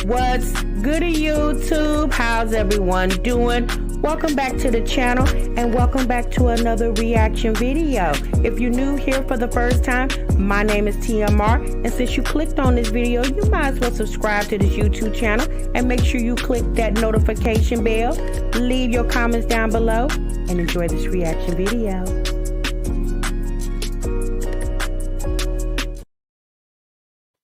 What's good YouTube? How's everyone doing? Welcome back to the channel and welcome back to another reaction video. If you're new here for the first time, my name is TMR, and since you clicked on this video, you might as well subscribe to this YouTube channel and make sure you click that notification bell. Leave your comments down below and enjoy this reaction video.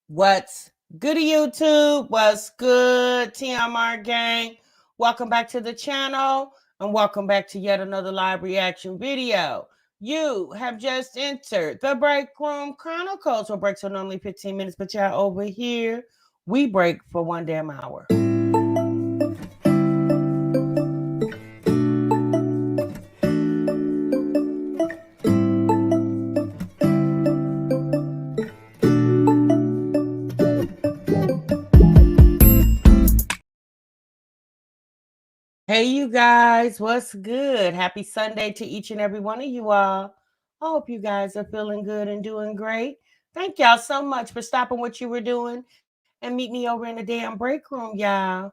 What's good YouTube? What's good, TMR gang? Welcome back to the channel and welcome back to yet another live reaction video. You have just entered the Break Room Chronicles, where breaks are normally 15 minutes, but y'all over here, we break for 1 damn hour. Hey, you guys, what's good? Happy Sunday to each and every one of you all. I hope you guys are feeling good and doing great. Thank y'all so much for stopping what you were doing and meet me over in the damn break room, y'all.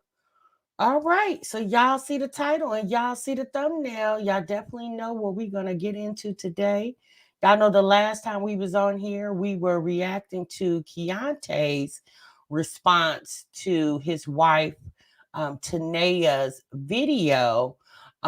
All right, so y'all see the title and y'all see the thumbnail. Y'all definitely know what we're going to get into today. Y'all know the last time we was on here, we were reacting to Keontae's response to his wife, Tanaya's video,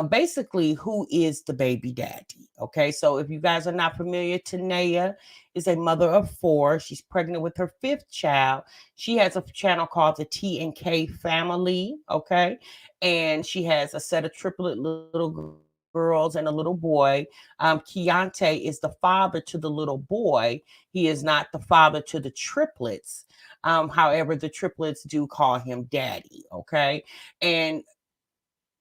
basically who is the baby daddy. Okay, so if you guys are not familiar, Tanaya is a mother of 4. She's pregnant with her 5th child. She has a channel called the T&K Family. Okay, and she has a set of triplet little girls and a little boy. Keontae is the father to the little boy. He is not the father to the triplets. However, the triplets do call him daddy, okay? And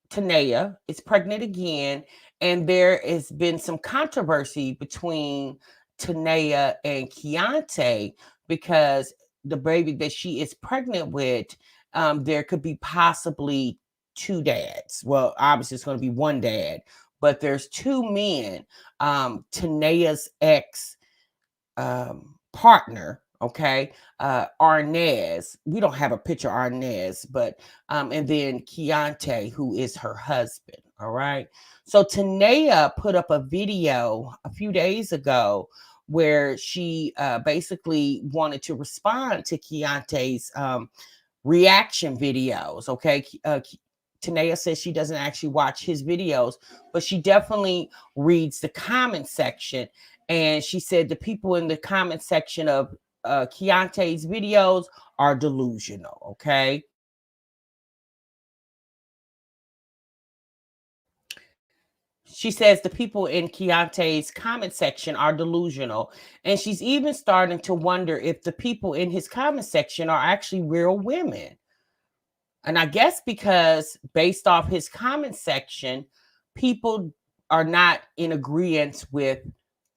Tanaya is pregnant again, and there has been some controversy between Tanaya and Keontae because the baby that she is pregnant with, there could be possibly 2 dads. Well, obviously it's going to be 1 dad, but there's 2 men. Tanaya's ex partner, okay, Arnaz. We don't have a picture of Arnaz, but and then Keontae, who is her husband. All right. So Tanaya put up a video a few days ago where she basically wanted to respond to Keontae's reaction videos. Okay. Tanaya says she doesn't actually watch his videos, but she definitely reads the comment section. And she said the people in the comment section of Keontae's videos are delusional, okay? She says the people in Keontae's comment section are delusional. And she's even starting to wonder if the people in his comment section are actually real women. And I guess because based off his comment section, people are not in agreement with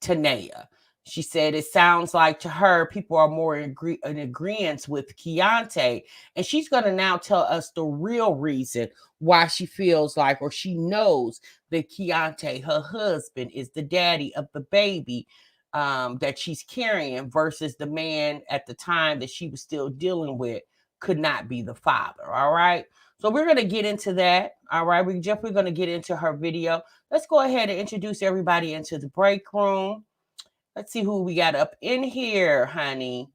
Tanaya. She said it sounds like to her, people are more in agreement with Keontae. And she's going to now tell us the real reason why she feels like, or she knows that Keontae, her husband, is the daddy of the baby that she's carrying versus the man at the time that she was still dealing with could not be the father. All right. So we're going to get into that. All right. We're definitely going to get into her video. Let's go ahead and introduce everybody into the break room. Let's see who we got up in here, honey,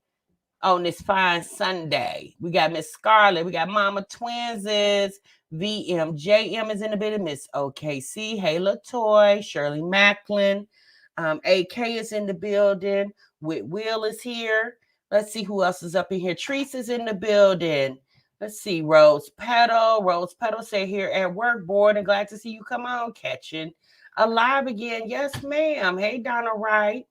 on this fine Sunday. We got Miss Scarlett. We got Mama Twinses. VMJM is in the building. Miss OKC. Hey, LaToy. Shirley Macklin. AK is in the building. Whit Will is here. Let's see who else is up in here. Treese is in the building. Let's see. Rose Petal. Rose Petal say here at work, bored and glad to see you come on. Catching alive again. Yes, ma'am. Hey, Donna Wright.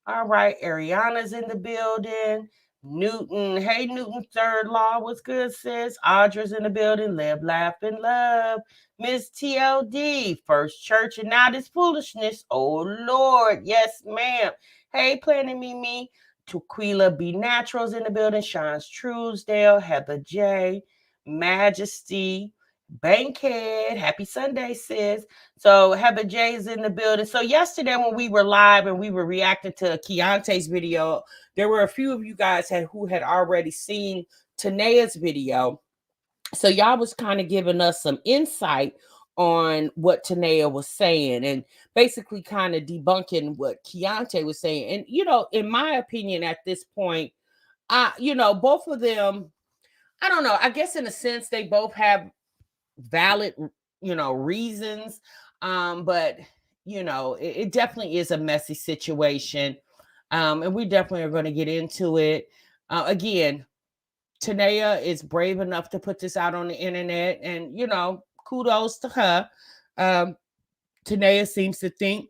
All right. Ariana's in the building. Newton. Hey, Newton. Third Law. What's good, sis? Audra's in the building. Live, laugh, and love. Miss TLD. First Church and now this foolishness. Oh, Lord. Yes, ma'am. Hey, Planning Me. Tequila B Naturals in the building. Sean's Truesdale. Heather J. Majesty. Bankhead. Happy Sunday, sis. So Heather J is in the building. So yesterday when we were live and we were reacting to Keontae's video, there were a few of you guys who had already seen Tanaya's video. So y'all was kind of giving us some insight on what Tanaya was saying and basically kind of debunking what Keontae was saying. And in my opinion, at this point, both of them, I don't know. I guess in a sense they both have valid, reasons. But it definitely is a messy situation. And we definitely are going to get into it. Again, Tanaya is brave enough to put this out on the internet, and kudos to her. Um, Tanaya seems to think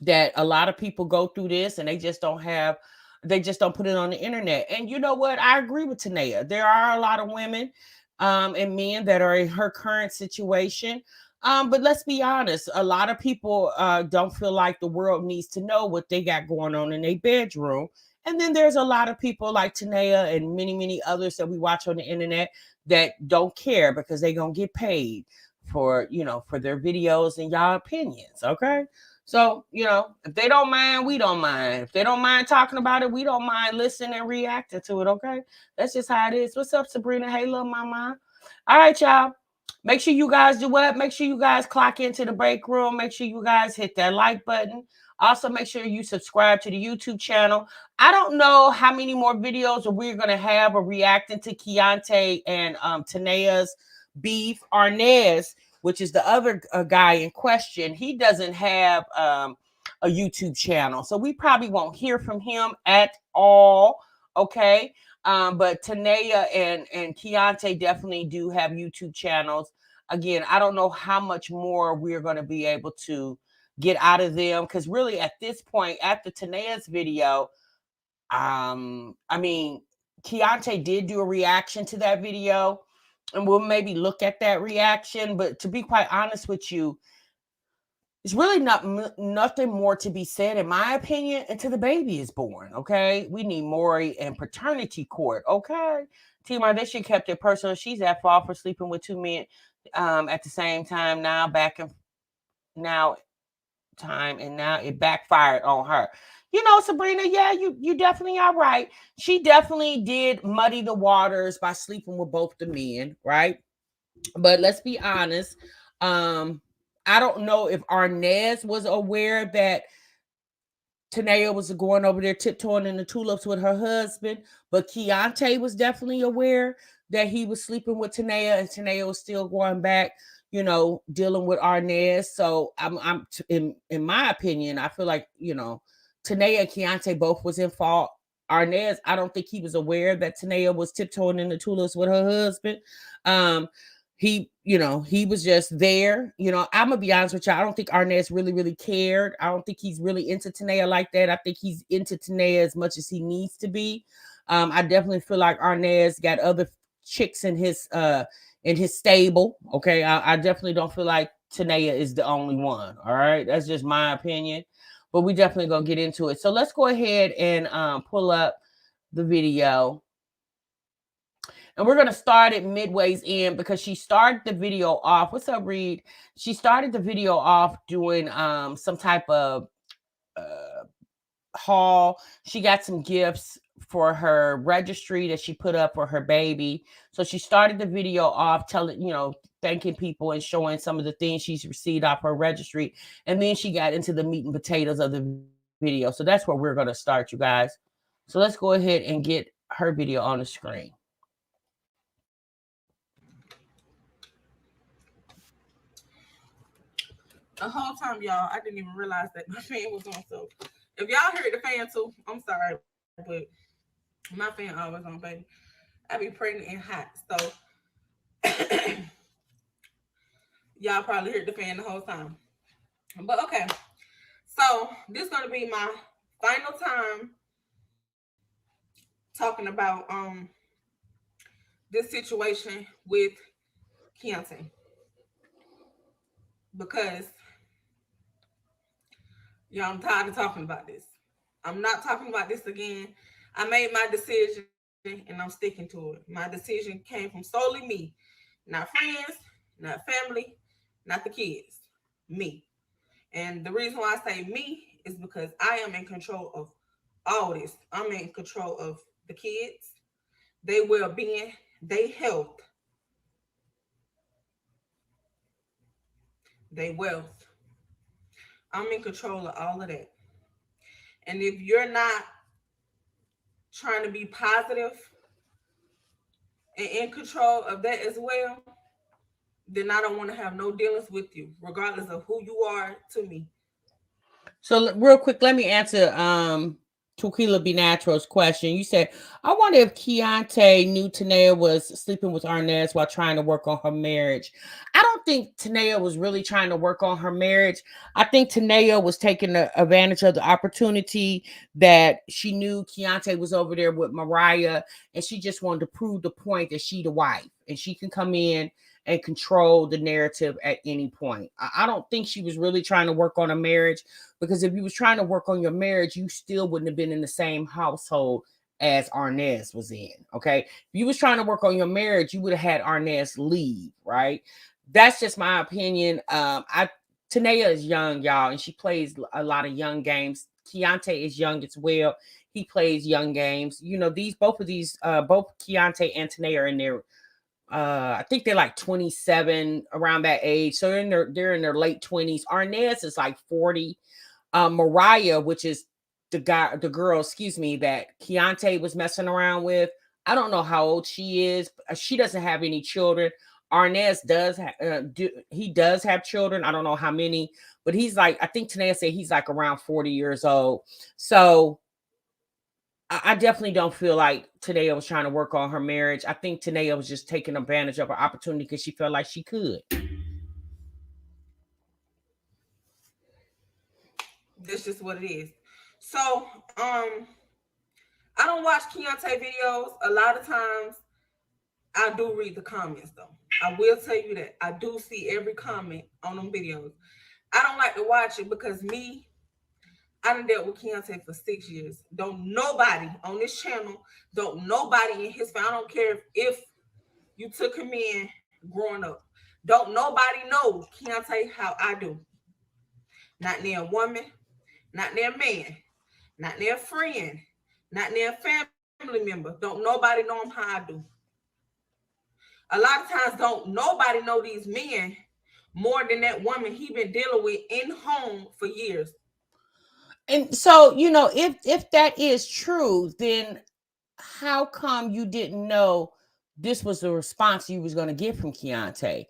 that a lot of people go through this and they just don't put it on the internet. And you know what? I agree with Tanaya. There are a lot of women and men that are in her current situation. But let's be honest, a lot of people don't feel like the world needs to know what they got going on in their bedroom. And then there's a lot of people like Tanaya and many, many others that we watch on the internet that don't care because they're gonna get paid for their videos and y'all opinions. Okay. So, if they don't mind, we don't mind. If they don't mind talking about it, we don't mind listening and reacting to it, okay? That's just how it is. What's up, Sabrina? Hey, little mama. All right, y'all. Make sure you guys do what? Make sure you guys clock into the break room. Make sure you guys hit that like button. Also, make sure you subscribe to the YouTube channel. I don't know how many more videos we're going to have of reacting to Keontae and Tanaya's beef. Arnez, which is the other guy in question, he doesn't have a YouTube channel. So we probably won't hear from him at all. Okay. But Tanaya and Keontae definitely do have YouTube channels. Again, I don't know how much more we're going to be able to get out of them because really at this point, after Tanaya's video, I mean, Keontae did do a reaction to that video, and we'll maybe look at that reaction. But to be quite honest with you, it's really nothing more to be said, in my opinion, until the baby is born. Okay, we need Maury and paternity court. Okay, T-Mar, they should kept it personal. She's at fault for sleeping with two men at the same time. Now time, and now it backfired on her. Sabrina, yeah, you definitely are right. She definitely did muddy the waters by sleeping with both the men, right? But let's be honest. I don't know if Arnez was aware that Tanaya was going over there tiptoeing in the tulips with her husband, but Keontae was definitely aware that he was sleeping with Tanaya, and Tanaya was still going back, dealing with Arnez. So in my opinion, I feel like Tanaya and Keontae both was in fault. Arnez, I don't think he was aware that Tanaya was tiptoeing in the tulips with her husband. He was just there. I'm gonna be honest with you. I don't think Arnez really, really cared. I don't think he's really into Tanaya like that. I think he's into Tanaya as much as he needs to be. I definitely feel like Arnez got other chicks in his stable. Okay. I definitely don't feel like Tanaya is the only one. All right. That's just my opinion. But we definitely gonna get into it. So let's go ahead and pull up the video. And we're going to start it midways in because she started the video off. What's up, Reed? She started the video off doing some type of haul. She got some gifts for her registry that she put up for her baby. So she started the video off thanking people and showing some of the things she's received off her registry. And then she got into the meat and potatoes of the video. So that's where we're going to start, you guys. So let's go ahead and get her video on the screen. The whole time, y'all, I didn't even realize that my fan was on. So if y'all heard the fan too, I'm sorry, but my fan always on, baby. I be pregnant and hot, so y'all probably heard the fan the whole time. But okay, so this is gonna be my final time talking about this situation with Keontae because y'all, I'm tired of talking about this. I'm not talking about this again. I made my decision and I'm sticking to it. My decision came from solely me, not friends, not family, not the kids, me. And the reason why I say me is because I am in control of all this. I'm in control of the kids, their well being, their health, they wealth. I'm in control of all of that. And if you're not trying to be positive and in control of that as well, then I don't want to have no dealings with you, regardless of who you are to me. So real quick, let me answer Tequila Be Natural's question. You said, I wonder if Keontae knew Tanaya was sleeping with Arnez while trying to work on her marriage. I don't think Tanaya was really trying to work on her marriage. I think Tanaya was taking advantage of the opportunity that she knew Keontae was over there with Mariah, and she just wanted to prove the point that she the wife and she can come in and control the narrative at any point. I don't think she was really trying to work on a marriage, because if you was trying to work on your marriage, you still wouldn't have been in the same household as Arnez was in. Okay. If you was trying to work on your marriage, you would have had Arnez leave, right? That's just my opinion. Tanaya is young, y'all, and she plays a lot of young games. Keontae is young as well. He plays young games. You know, both Keontae and Tanaya are in their I think they're like 27, around that age. So they're in their late 20s. Arnez is like 40. Mariah, which is the girl, excuse me, that Keontae was messing around with. I don't know how old she is. She doesn't have any children. Arnez he does have children. I don't know how many, but he's like, I think Tanaya said he's like around 40 years old. So I definitely don't feel like Tanaya was trying to work on her marriage. I think Tanaya was just taking advantage of her opportunity because she felt like she could. That's just what it is. So, I don't watch Keontae videos. A lot of times I do read the comments though. I will tell you that. I do see every comment on them videos. I don't like to watch it because I done dealt with Keontae for 6 years. Don't nobody on this channel, don't nobody in his family, I don't care if you took him in growing up. Don't nobody know Keontae how I do. Not near a woman, not near a man, not near a friend, not near a family member. Don't nobody know him how I do. A lot of times don't nobody know these men more than that woman he been dealing with in home for years. And so, if that is true, then how come you didn't know this was the response you was going to get from Keontae?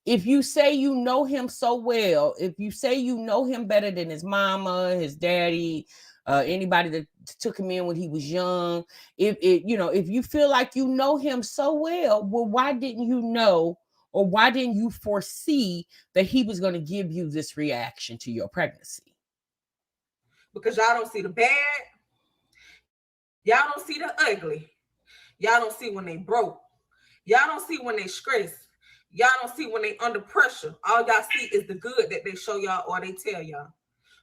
If you say you know him so well, if you say you know him better than his mama, his daddy, anybody that took him in when he was young, if you feel like you know him so well, why didn't you know, or why didn't you foresee that he was going to give you this reaction to your pregnancy? Because y'all don't see the bad, y'all don't see the ugly, y'all don't see when they broke, y'all don't see when they stressed, y'all don't see when they under pressure. All y'all see is the good that they show y'all or they tell y'all.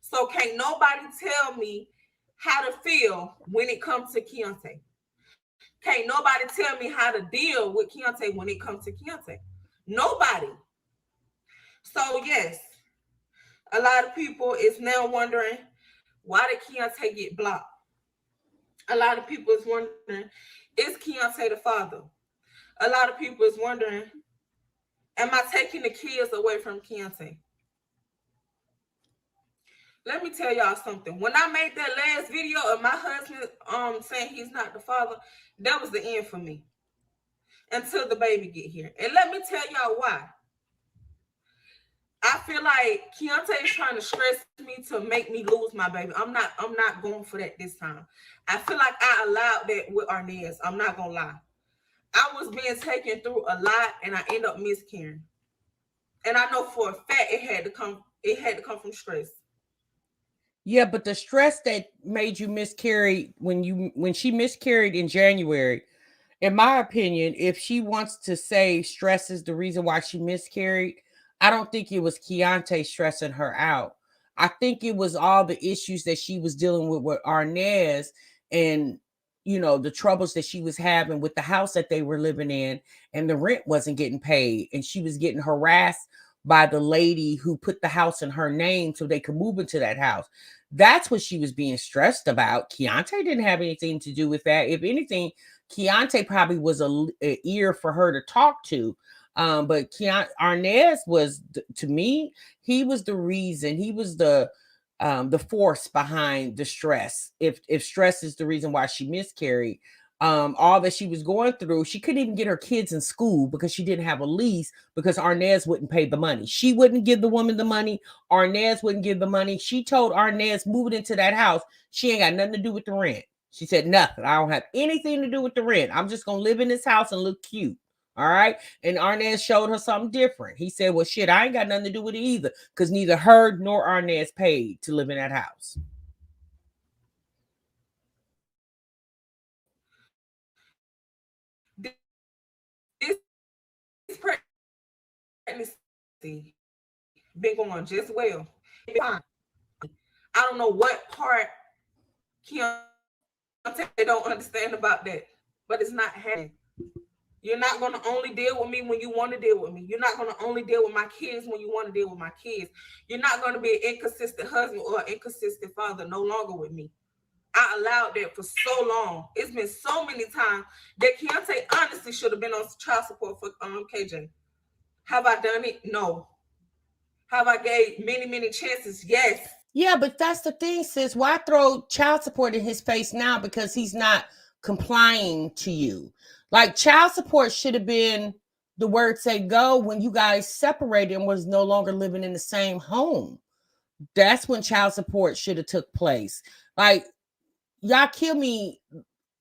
So can't nobody tell me how to feel when it comes to Keontae. Can't nobody tell me how to deal with Keontae when it comes to Keontae. Nobody. So yes, a lot of people is now wondering, why did Keontae get blocked? A lot of people is wondering, is Keontae the father? A lot of people is wondering, am I taking the kids away from Keontae? Let me tell y'all something. When I made that last video of my husband saying he's not the father, that was the end for me until the baby get here. And let me tell y'all why. I feel like Keontae is trying to stress me to make me lose my baby. I'm not going for that this time. I feel like I allowed that with Arnez. I'm not gonna lie. I was being taken through a lot and I end up miscarrying. And I know for a fact it had to come from stress. Yeah, but the stress that made you miscarry when she miscarried in January, in my opinion, if she wants to say stress is the reason why she miscarried, I don't think it was Keontae stressing her out. I think it was all the issues that she was dealing with Arnez, and the troubles that she was having with the house that they were living in, and the rent wasn't getting paid, and she was getting harassed by the lady who put the house in her name so they could move into that house. That's what she was being stressed about. Keontae didn't have anything to do with that. If anything, Keontae probably was a ear for her to talk to. But Arnez was, to me, he was the reason. He was the force behind the stress. If stress is the reason why she miscarried, all that she was going through, she couldn't even get her kids in school because she didn't have a lease, because Arnez wouldn't pay the money. She wouldn't give the woman the money. Arnez wouldn't give the money. She told Arnez, moving into that house, she ain't got nothing to do with the rent. She said, nothing. I don't have anything to do with the rent. I'm just going to live in this house and look cute. All right. And Arnez showed her something different. He said, well, shit, I ain't got nothing to do with it either, because neither her nor Arnez paid to live in that house. This pregnancy been going just well. I don't know what part Keontae don't understand about that, but it's not happening. You're not going to only deal with me when you want to deal with me. You're not going to only deal with my kids when you want to deal with my kids. You're not going to be an inconsistent husband or an inconsistent father no longer with me. I allowed that for so long. It's been so many times that Keontae honestly should have been on child support for KJ. Have I done it? No. Have I gave many chances? Yes. Yeah, but that's the thing, sis. Why throw child support in his face now because he's not complying to you? Like, child support should have been the word say go when you guys separated and was no longer living in the same home. That's when child support should have took place. Like, y'all kill me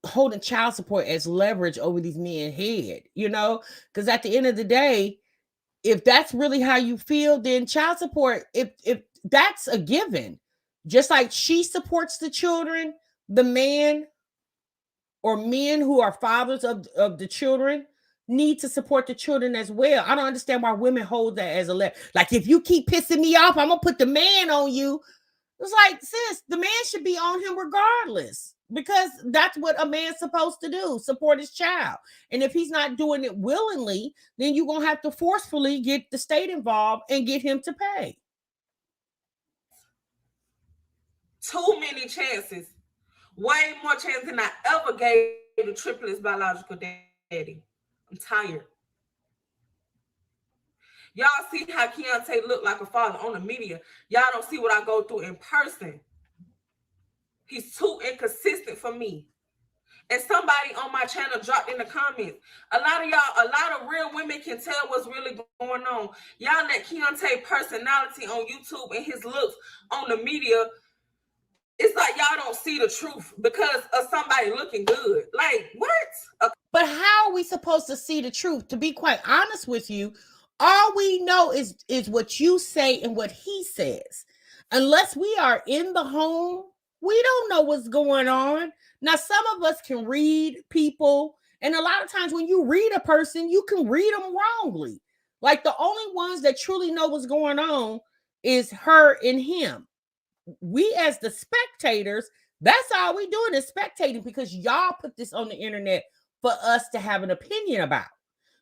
holding child support as leverage over these men's head, because at the end of the day, if that's really how you feel, then child support, if that's a given, just like she supports the children, the man or men who are fathers of the children need to support the children as well. I don't understand why women hold that as a like, if you keep pissing me off, I'm gonna put the man on you. It's like, sis, the man should be on him regardless, because that's what a man's supposed to do, support his child. And if he's not doing it willingly, then you're going to have to forcefully get the state involved and get him to pay. Too many chances. Way more chances than I ever gave the triplets biological daddy. I'm tired. Y'all see how Keontae looked like a father on the media. Y'all don't see what I go through in person. He's too inconsistent for me. And somebody on my channel dropped in the comments, a lot of real women can tell what's really going on. Y'all let Keontae personality on YouTube and his looks on the media, it's like y'all don't see the truth because of somebody looking good. Like, what? But how are we supposed to see the truth? To be quite honest with you, all we know is what you say and what he says. Unless we are in the home, we don't know what's going on. Now, some of us can read people, and a lot of times when you read a person, you can read them wrongly. Like, the only ones that truly know what's going on is her and him. We as the spectators, that's all we doing is spectating, because y'all put this on the internet for us to have an opinion about.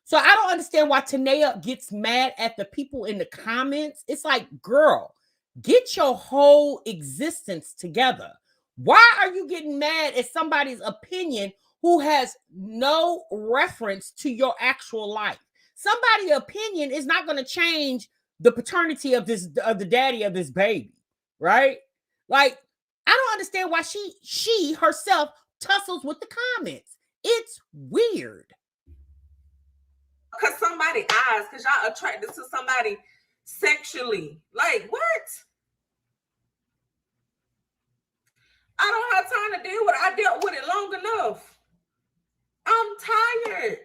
So I don't understand why Tanaya gets mad at the people in the comments. It's like, girl, get your whole existence together. Why are you getting mad at somebody's opinion who has no reference to your actual life? Somebody's opinion is not going to change the paternity of the daddy of this baby, right? Like, I don't understand why she herself tussles with the comments. It's weird. Because somebody eyes, because y'all attracted to somebody sexually. Like, what? I don't have time to deal with it. I dealt with it long enough. I'm tired.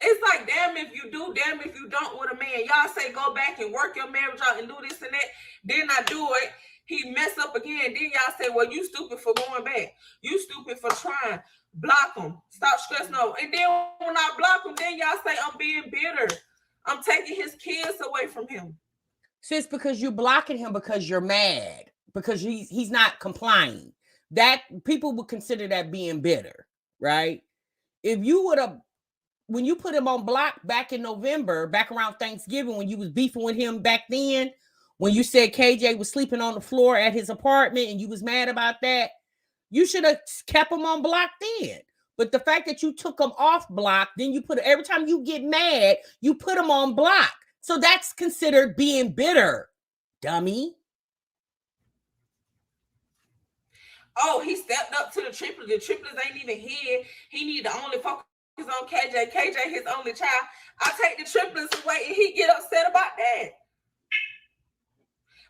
It's like, damn if you do, damn if you don't with a man. Y'all say go back and work your marriage out and do this and that. Then I do it. He mess up again. Then y'all say, well, you stupid for going back. You stupid for trying. Block him. Stop stressing over. And then when I block him, then y'all say I'm being bitter. I'm taking his kids away from him. Sis, because you're blocking him because you're mad, because he's not complying. That people would consider that being bitter, right? If you would have, when you put him on block back in November, back around Thanksgiving, when you was beefing with him back then, when you said KJ was sleeping on the floor at his apartment and you was mad about that, you should have kept him on block then. But the fact that you took them off block, then you put every time you get mad, you put them on block. So that's considered being bitter, dummy. Oh, he stepped up to the triplets. The triplets ain't even here. He need to only focus on KJ. KJ his only child. I take the triplets away and he get upset about that.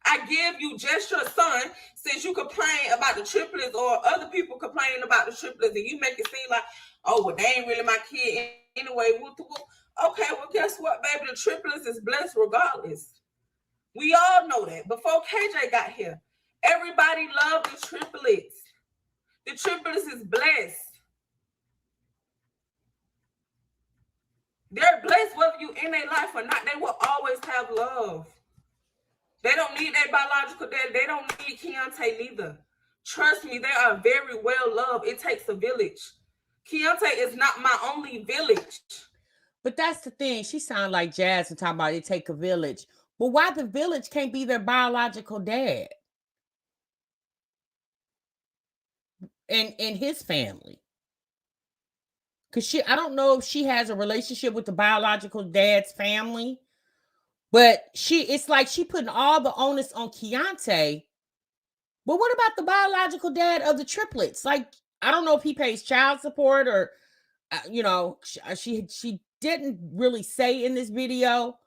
I give you just your son since you complain about the triplets or other people complaining about the triplets and you make it seem like, oh, well, they ain't really my kid anyway. Okay, well, guess what, baby? The triplets is blessed regardless. We all know that. Before KJ got here, everybody loved the triplets. The triplets is blessed. They're blessed whether you in their life or not. They will always have love. They don't need their biological dad. They don't need Keontae neither. Trust me, they are very well loved. It takes a village. Keontae is not my only village. But that's the thing. She sounds like Jazz and talking about it take a village. But why the village can't be their biological dad and his family? Because I don't know if she has a relationship with the biological dad's family, but it's like she putting all the onus on Keontae. But what about the biological dad of the triplets? Like, I don't know if he pays child support or, she didn't really say in this video,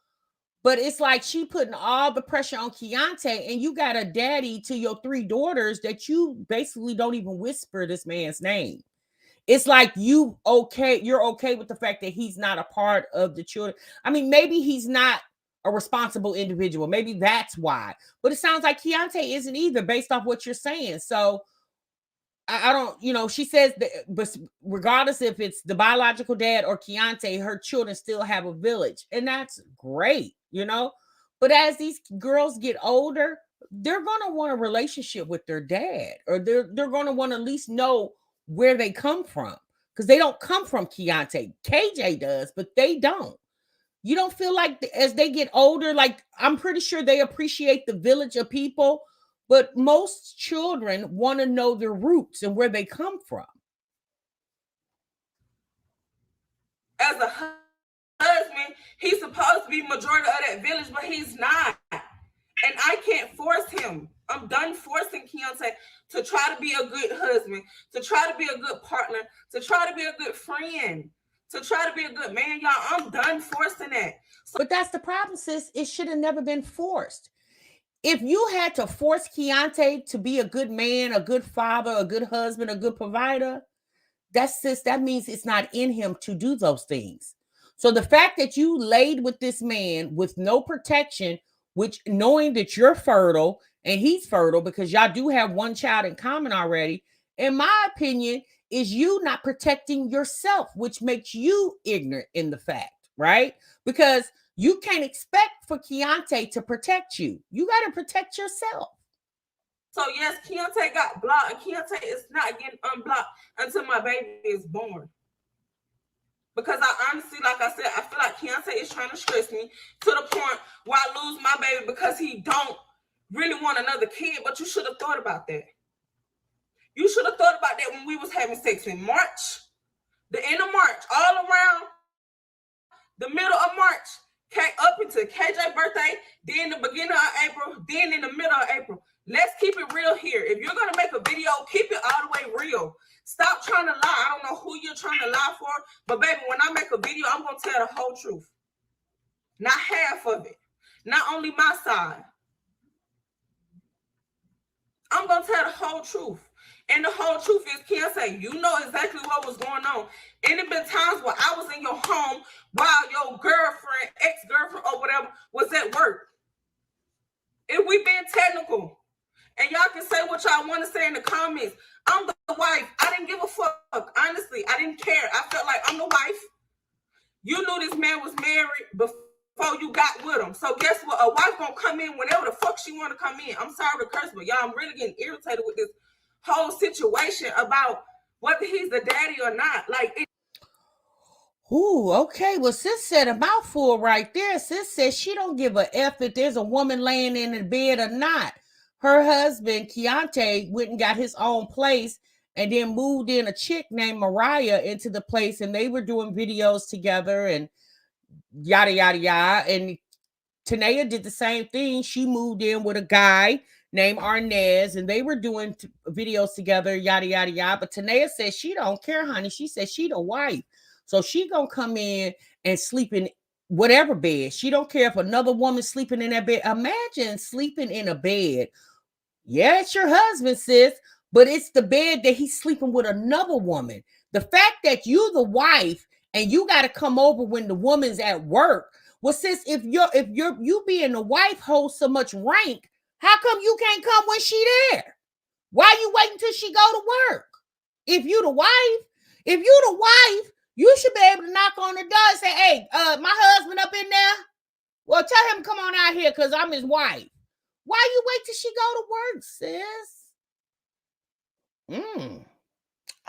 but it's like she putting all the pressure on Keontae, and you got a daddy to your 3 daughters that you basically don't even whisper this man's name. It's like you're okay with the fact that he's not a part of the children. I mean, maybe he's not a responsible individual. Maybe that's why. But it sounds like Keontae isn't either based off what you're saying. So I don't, she says that, but regardless if it's the biological dad or Keontae, her children still have a village. And that's great, But as these girls get older, they're going to want a relationship with their dad, or they're going to want to at least know where they come from, because they don't come from Keontae. KJ does, but they don't. You don't feel like as they get older, like I'm pretty sure they appreciate the village of people, but most children want to know their roots and where they come from. As a husband, he's supposed to be majority of that village, but he's not. And I can't force him. I'm done forcing Keontae to try to be a good husband, to try to be a good partner, to try to be a good friend, to try to be a good man. Y'all, I'm done forcing that. But that's the problem, sis. It should have never been forced. If you had to force Keontae to be a good man, a good father, a good husband, a good provider, that means it's not in him to do those things. So the fact that you laid with this man with no protection, which knowing that you're fertile and he's fertile because y'all do have one child in common already, in my opinion, is you not protecting yourself, which makes you ignorant in the fact, right? Because you can't expect for Keontae to protect you. You got to protect yourself. So yes, Keontae got blocked, and Keontae is not getting unblocked until my baby is born. Because I honestly, like I said, I feel like Keontae is trying to stress me to the point where I lose my baby because he don't really want another kid. But you should have thought about that. You should have thought about that when we was having sex in March, the end of March, all around the middle of March, up into KJ's birthday, then the beginning of April, then in the middle of April. Let's keep it real here. If you're going to make a video, keep it all the way real. Stop trying to lie. I don't know who you're trying to lie for, but baby, when I make a video, I'm going to tell the whole truth. Not half of it. Not only my side. I'm going to tell the whole truth. And the whole truth is, Keontae, you know exactly what was going on. And it been times where I was in your home while your girlfriend, ex-girlfriend, or whatever was at work. If we being technical, and y'all can say what y'all want to say in the comments. I'm the wife. I didn't give a fuck. Honestly, I didn't care. I felt like I'm the wife. You knew this man was married before you got with him. So guess what? A wife gonna come in whenever the fuck she want to come in. I'm sorry to curse, but y'all, I'm really getting irritated with this whole situation about whether he's the daddy or not. Ooh, okay. Well, sis said a mouthful right there. Sis said she don't give a F if there's a woman laying in the bed or not. Her husband, Keontae, went and got his own place, and then moved in a chick named Mariah into the place, and they were doing videos together and yada yada yada. And Tanaya did the same thing. She moved in with a guy named Arnez, and they were doing videos together, yada yada yada. But Tanaya said she don't care, honey. She said she the wife, so she gonna come in and sleep in whatever bed. She don't care if another woman sleeping in that bed. Imagine sleeping in a bed. Yeah, it's your husband, sis, but it's the bed that he's sleeping with another woman. The fact that you the wife and you got to come over when the woman's at work. Well, sis, if you being the wife holds so much rank, how come you can't come when she there? Why you waiting till she go to work? If you the wife, if you the wife, you should be able to knock on the door and say, "Hey, my husband up in there. Well, tell him come on out here because I'm his wife." Why you wait till she go to work, sis?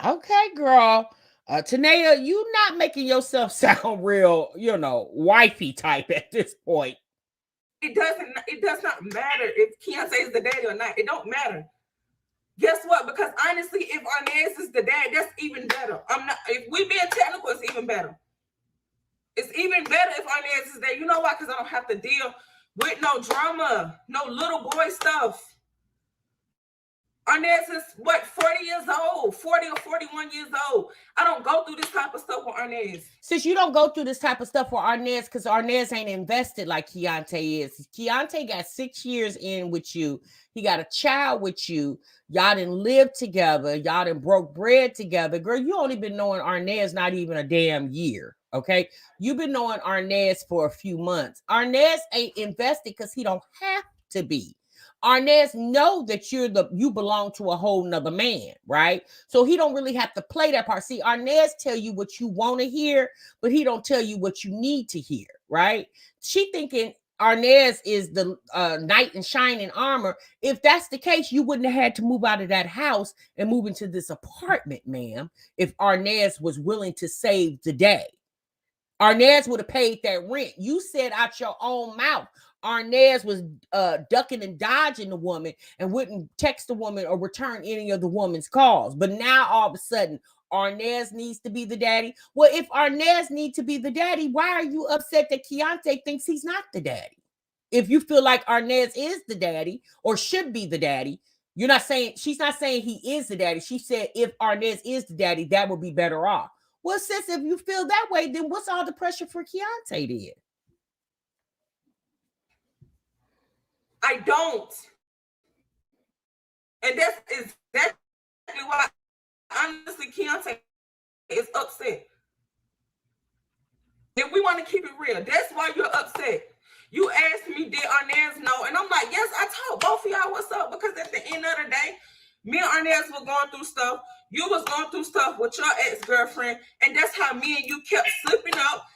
Okay, girl. Tanea, you not making yourself sound real, wifey type at this point. It does not matter if Keontae is the daddy or not. It don't matter. Guess what? Because honestly, if Arnez is the dad, that's even better. If we being technical, it's even better. It's even better if Arnez is there. You know why? Because I don't have to deal with no drama, no little boy stuff. Arnez is what, 40 years old, 40 or 41 years old. I don't go through this type of stuff with Arnez. Since you don't go through this type of stuff with Arnez, because Arnez ain't invested like Keontae is. Keontae got 6 years in with you. He got a child with you. Y'all done lived together. Y'all done broke bread together. Girl, you only been knowing Arnez not even a damn year, okay? You've been knowing Arnez for a few months. Arnez ain't invested because he don't have to be. Arnez know that you belong to a whole nother man, right? So he don't really have to play that part. See, Arnez tell you what you want to hear, but he don't tell you what you need to hear, right? She thinking Arnez is the knight in shining armor. If that's the case, you wouldn't have had to move out of that house and move into this apartment, ma'am, if Arnez was willing to save the day. Arnez would have paid that rent. You said out your own mouth Arnez was ducking and dodging the woman and wouldn't text the woman or return any of the woman's calls. But now all of a sudden, Arnez needs to be the daddy. Well, if Arnez needs to be the daddy, why are you upset that Keontae thinks he's not the daddy? If you feel like Arnez is the daddy or should be the daddy, she's not saying he is the daddy. She said if Arnez is the daddy, that would be better off. Well, sis, if you feel that way, then what's all the pressure for Keontae then? I don't. And that's exactly why, honestly, Keontae is upset. If we want to keep it real, that's why you're upset. You asked me, did Arnez know? And I'm like, yes, I told both of y'all what's up. Because at the end of the day, me and Arnez were going through stuff. You was going through stuff with your ex-girlfriend. And that's how me and you kept slipping up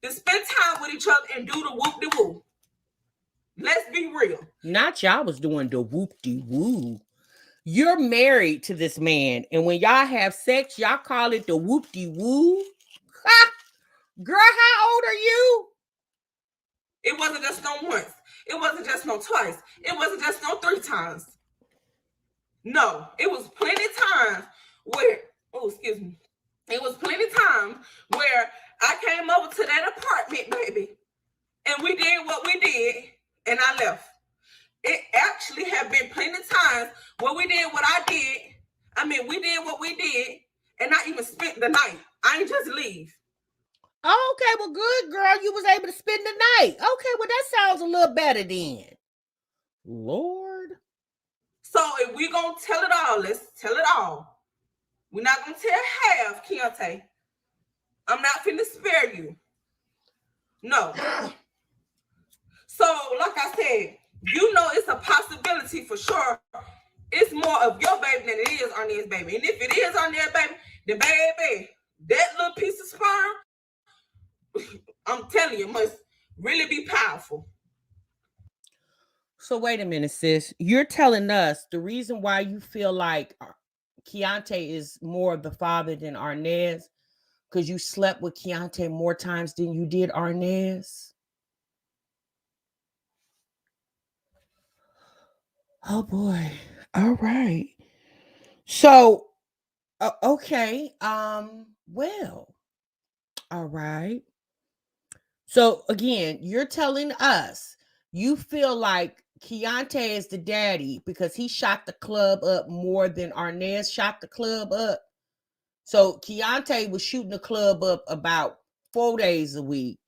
to spend time with each other and do the whoop-de-woo. Let's be real. Not y'all was doing the whoop-de-woo. You're married to this man, and when y'all have sex, y'all call it the whoop-de-woo. Girl, how old are you? It wasn't just no once. It wasn't just no twice. It wasn't just no 3 times. No, it was plenty times where, it was plenty times where I came over to that apartment, baby, and we did what we did, and I left. It actually have been plenty times where we did what I did. I mean, we did what we did, and I even spent the night. I ain't just leave. Oh, okay, well, good, girl. You was able to spend the night. Okay, well, that sounds a little better then. Lord. So if we gonna tell it all, let's tell it all. We're not gonna tell half, Keontae. I'm not finna spare you. No. So, like I said, you know it's a possibility for sure. It's more of your baby than it is Arnez's baby. And if it is Arnez's baby, then baby, that little piece of sperm, I'm telling you, must really be powerful. So wait a minute, sis. You're telling us the reason why you feel like Keontae is more of the father than Arnez because you slept with Keontae more times than you did Arnez? Oh boy. All right. So Okay. Well, all right. So again, you're telling us you feel like Keontae is the daddy because he shot the club up more than Arnez shot the club up. So Keontae was shooting the club up about 4 days a week.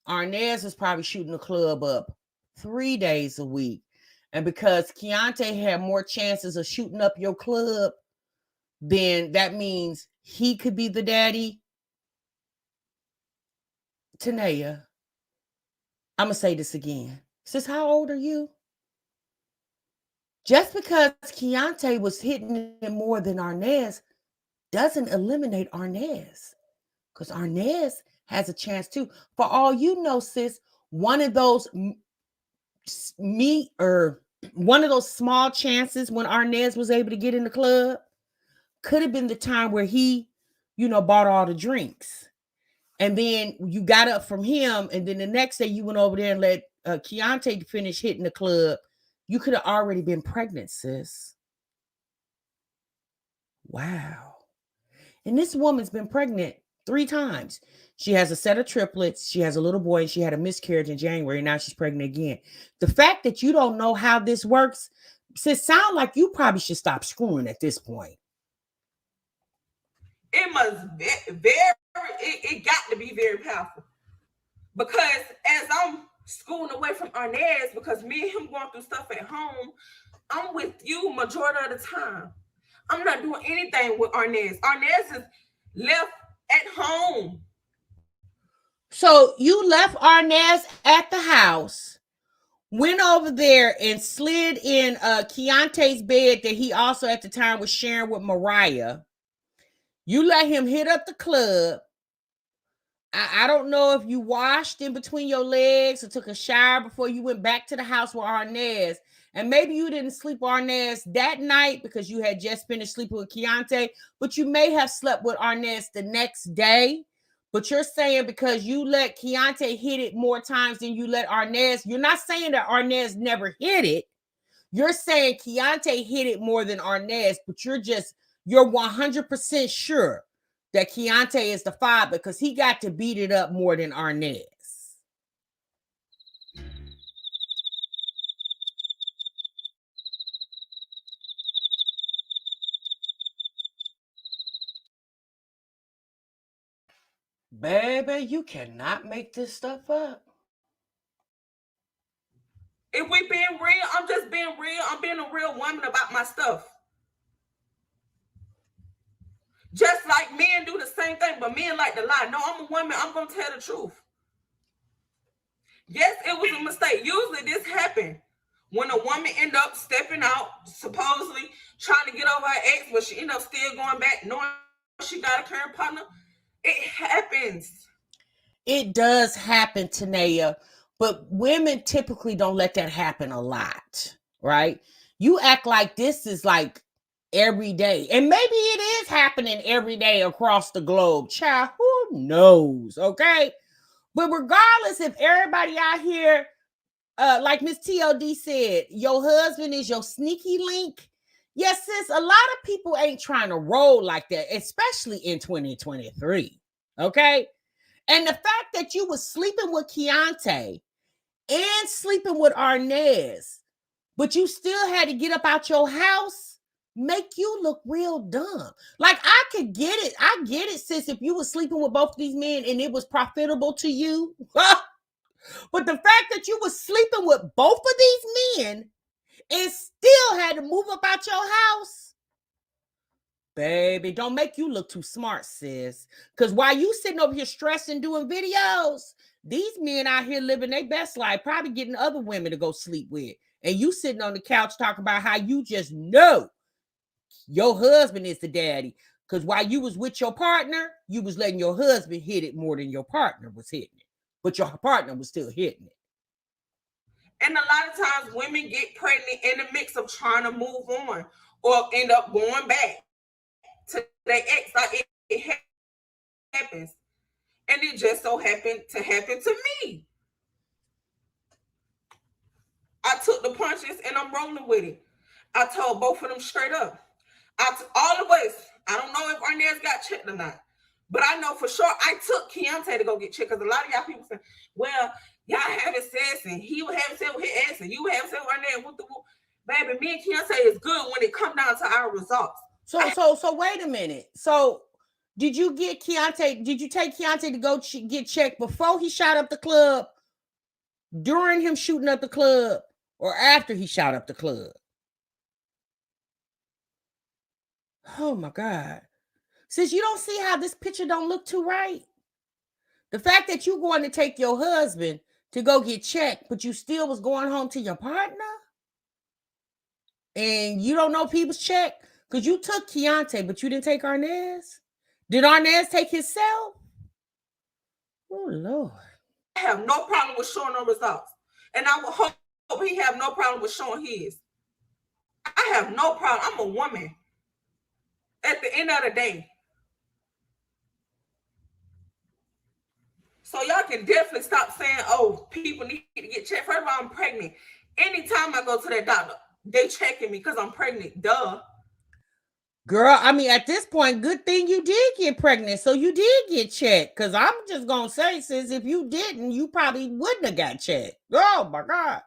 Arnez was probably shooting the club up 3 days a week. And because Keontae had more chances of shooting up your club, then that means he could be the daddy. Tanaya, I'm going to say this again. Sis, how old are you? Just because Keontae was hitting it more than Arnez doesn't eliminate Arnez. Because Arnez has a chance too. For all you know, sis, one of those me or one of those small chances when Arnez was able to get in the club could have been the time where he, bought all the drinks. And then you got up from him, and then the next day you went over there and let Keontae finish hitting the club. You could have already been pregnant, sis. Wow. And this woman's been pregnant 3 times. She has a set of triplets. She has a little boy, and she had a miscarriage in January. And now she's pregnant again. The fact that you don't know how this works, sis, sound like you probably should stop screwing at this point. It must be it got to be very powerful. Because as I'm schooling away from Arnez, because me and him going through stuff at home, I'm with you majority of the time. I'm not doing anything with Arnez. Arnez is left at home. So you left Arnez at the house, went over there and slid in Keontae's bed that he also at the time was sharing with Mariah. You let him hit up the club. I don't know if you washed in between your legs or took a shower before you went back to the house with Arnez. And maybe you didn't sleep with Arnez that night because you had just finished sleeping with Keontae, but you may have slept with Arnez the next day. But you're saying because you let Keontae hit it more times than you let Arnez, you're not saying that Arnez never hit it. You're saying Keontae hit it more than Arnez, but you're 100% sure that Keontae is the father because he got to beat it up more than Arnez. Baby, you cannot make this stuff up. If we being real, I'm just being real. I'm being a real woman about my stuff. Just like men do the same thing, but men like to lie. No, I'm a woman. I'm going to tell the truth. Yes, it was a mistake. Usually this happens when a woman end up stepping out, supposedly trying to get over her ex, but she end up still going back, knowing she got a current partner. It happens. It does happen, Tanaya, but women typically don't let that happen a lot, right? You act like this is like every day, and maybe it is happening every day across the globe. Child, who knows? Okay, but regardless, if everybody out here, like Miss TLD said, your husband is your sneaky link. Yes, sis, a lot of people ain't trying to roll like that, especially in 2023. Okay. And the fact that you was sleeping with Keontae and sleeping with Arnez, but you still had to get up out your house, make you look real dumb. Like I could get it. I get it, sis, if you was sleeping with both of these men and it was profitable to you. But the fact that you was sleeping with both of these men and still had to move up out your house, baby, don't make you look too smart, sis. Because while you sitting over here stressing doing videos, these men out here living their best life, probably getting other women to go sleep with. And you sitting on the couch talking about how you just know your husband is the daddy. Because while you was with your partner, you was letting your husband hit it more than your partner was hitting it. But your partner was still hitting it. And a lot of times women get pregnant in the mix of trying to move on or end up going back to their ex. Like it happens. And it just so happened to happen to me. I took the punches and I'm rolling with it. I told both of them straight up. All of us. I don't know if Arnez got checked or not, but I know for sure I took Keontae to go get checked because a lot of y'all people say, "Well, y'all having sex and he would have sex with his ex and you would have sex with Arnez." With the baby, me and Keontae is good when it come down to our results. So wait a minute. So did you get Keontae? Did you take Keontae to go get checked before he shot up the club, during him shooting up the club, or after he shot up the club? Oh my God. Sis, you don't see how this picture don't look too right? The fact that you going to take your husband to go get checked, but you still was going home to your partner? And you don't know people's check? Because you took Keontae, but you didn't take Arnez? Did Arnez take himself? Oh, Lord. I have no problem with showing no results. And I will hope he have no problem with showing his. I have no problem. I'm a woman. At the end of the day. So y'all can definitely stop saying, oh, people need to get checked. First of all, I'm pregnant. Anytime I go to that doctor, they checking me because I'm pregnant. Duh. Girl, I mean, at this point, good thing you did get pregnant. So you did get checked. Because I'm just going to say, sis, if you didn't, you probably wouldn't have got checked. Oh, my God.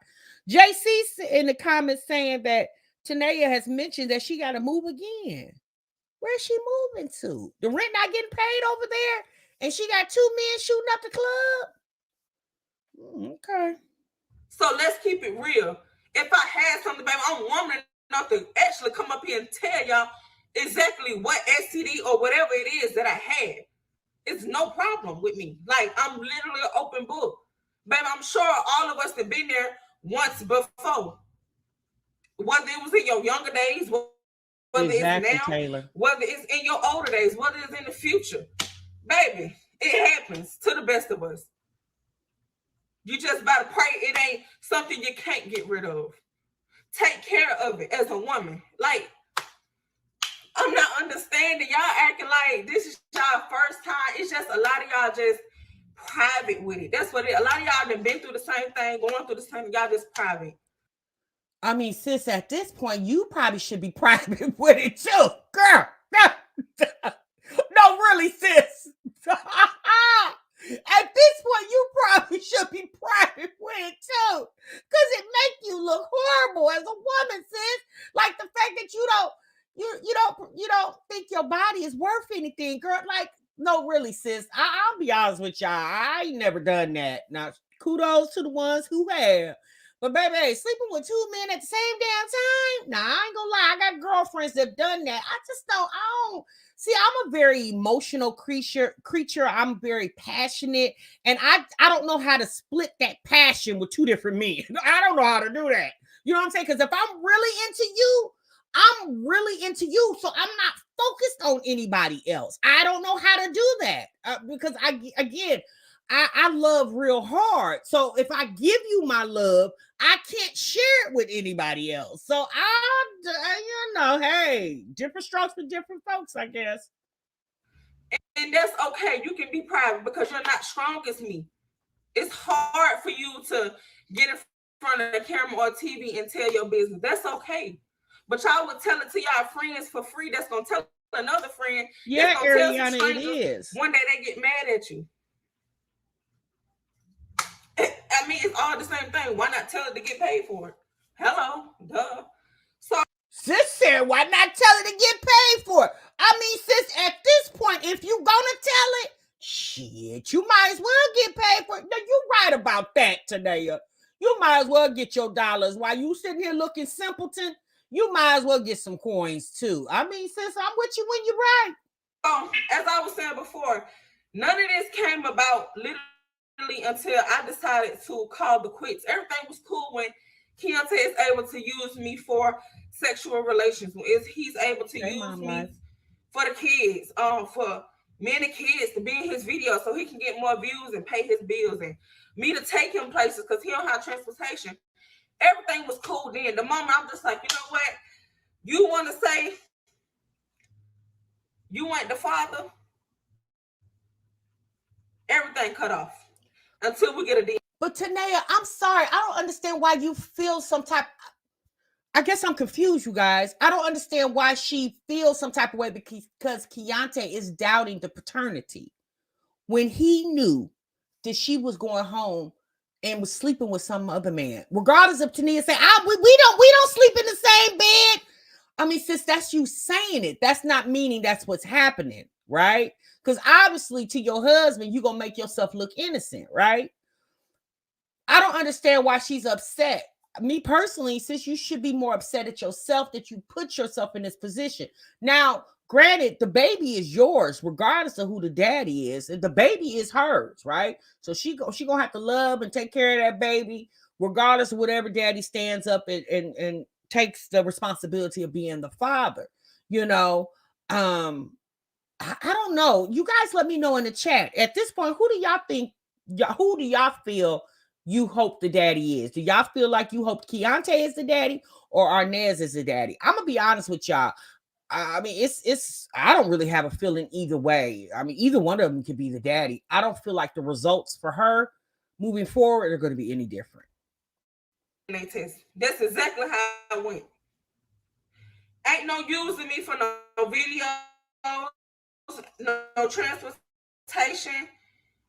JC in the comments saying that Tanaya has mentioned that she got to move again. Where's she moving to? The rent not getting paid over there? And she got 2 men shooting up the club? Okay. So let's keep it real. If I had something, baby, I'm woman enough to actually come up here and tell y'all exactly what STD or whatever it is that I had. It's no problem with me. Like, I'm literally an open book. Baby, I'm sure all of us have been there once before. Whether it was in your younger days, whether exactly, it's now, Taylor. Whether it's in your older days, whether it's in the future. Baby, it happens to the best of us. You just gotta pray it ain't something you can't get rid of. Take care of it as a woman. Like, I'm not understanding. Y'all acting like this is y'all first time. It's just a lot of y'all just private with it. That's what it. A lot of y'all have been through the same thing, going through the same. Y'all just private. I mean, sis, at this point, you probably should be private with it too, girl. No, really, sis. At this point, you probably should be private with it too, because it make you look horrible as a woman, sis. Like the fact that you don't think your body is worth anything, girl. Like, no, really, sis. I'll be honest with y'all. I ain't never done that. Now, kudos to the ones who have. But baby, sleeping with 2 men at the same damn time? Nah, I ain't gonna lie. I got girlfriends that done that. I don't see. I'm a very emotional creature. I'm very passionate. And I don't know how to split that passion with 2 different men. I don't know how to do that. You know what I'm saying? Because if I'm really into you, I'm really into you. So I'm not focused on anybody else. I don't know how to do that. Because I love real hard. So if I give you my love, I can't share it with anybody else. So hey, different strokes for different folks, I guess. And that's okay. You can be private because you're not strong as me. It's hard for you to get in front of the camera or TV and tell your business. That's okay. But y'all would tell it to y'all friends for free. That's gonna tell another friend. Yeah, Ariana, it is. One day they get mad at you. I mean, it's all the same thing. Why not tell it to get paid for it? Hello, duh. So sis said, why not tell it to get paid for it? I mean, sis, at this point, if you gonna tell it, shit, you might as well get paid for it. No, you right about that, Tanaya. You might as well get your dollars while you sitting here looking simpleton. You might as well get some coins too. I mean, sis, I'm with you when you're right. As I was saying before, none of this came about literally until I decided to call the quits. Everything was cool when Keontae is able to use me for sexual relations. He's able to use me for the kids, for me and the kids to be in his video so he can get more views and pay his bills, and me to take him places because he don't have transportation. Everything was cool then. The moment I'm just like, you know what? You want to say you ain't the father? Everything cut off until we get a deal. But Tanaya, I'm sorry. I don't understand why you feel some type. I guess I'm confused, you guys. I don't understand why she feels some type of way because Keontae is doubting the paternity when he knew that she was going home and was sleeping with some other man. Regardless of Tanaya saying, we don't sleep in the same bed. I mean, sis, that's you saying it. That's not meaning that's what's happening, right? Because obviously to your husband, you're gonna make yourself look innocent, right? I don't understand why she's upset. Me personally, sis, you should be more upset at yourself that you put yourself in this position. Now, granted, the baby is yours, regardless of who the daddy is. The baby is hers, right? So she gonna have to love and take care of that baby, regardless of whatever daddy stands up and takes the responsibility of being the father. You know, I don't know. You guys let me know in the chat. At this point, who do y'all think, who do y'all feel you hope the daddy is? Do y'all feel like you hope Keontae is the daddy or Arnez is the daddy? I'm gonna be honest with y'all. I mean, it's I don't really have a feeling either way. I mean, either one of them could be the daddy. I don't feel like the results for her moving forward are going to be any different. That's exactly how it went. Ain't no using me for no videos, no transportation.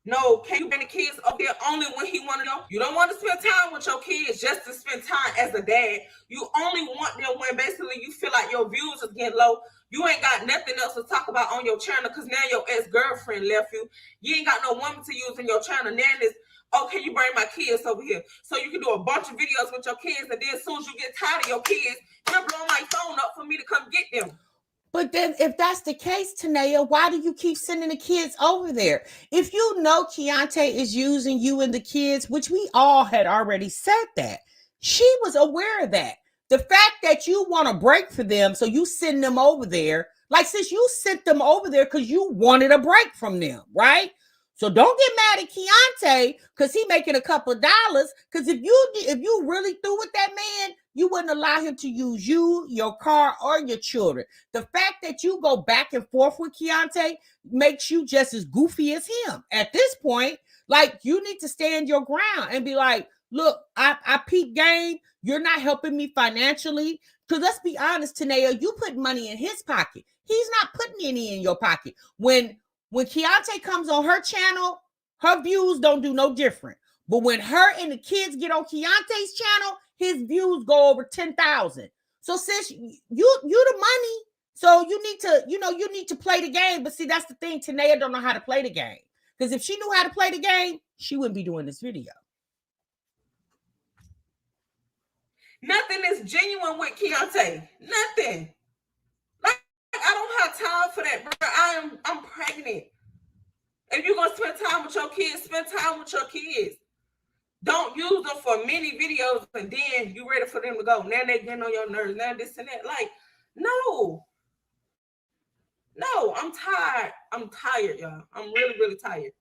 No, can you bring the kids up there only when he want to go? You don't want to spend time with your kids just to spend time as a dad. You only want them when basically you feel like your views is getting low. You ain't got nothing else to talk about on your channel because now your ex-girlfriend left you. You ain't got no woman to use in your channel. Now it's, oh, can you bring my kids over here? So you can do a bunch of videos with your kids, and then as soon as you get tired of your kids, you'll blow my phone up for me to come get them. But then if that's the case, Tanaya, why do you keep sending the kids over there? If you know Keontae is using you and the kids, which we all had already said that, she was aware of that. The fact that you want a break for them, so you send them over there, like since you sent them over there because you wanted a break from them, right? So don't get mad at Keontae because he making a couple of dollars. Because if you really threw with that man, you wouldn't allow him to use you, your car, or your children. The fact that you go back and forth with Keontae makes you just as goofy as him. At this point, like you need to stand your ground and be like, look, I peep game. You're not helping me financially. Because let's be honest, Tanaya, you put money in his pocket. He's not putting any in your pocket. When Keontae comes on her channel, her views don't do no different. But when her and the kids get on Keontae's channel, his views go over 10,000. So sis, you the money. So you need to play the game. But see, that's the thing. Tanaya don't know how to play the game. Because if she knew how to play the game, she wouldn't be doing this video. Nothing is genuine with Keontae. Nothing. Like I don't have time for that, bro. I'm pregnant. If you're gonna spend time with your kids, spend time with your kids. Don't use them for many videos and then you ready for them to go. Now they getting on your nerves. Now this and that. Like, no. No, I'm tired. I'm tired, y'all. I'm really, really tired.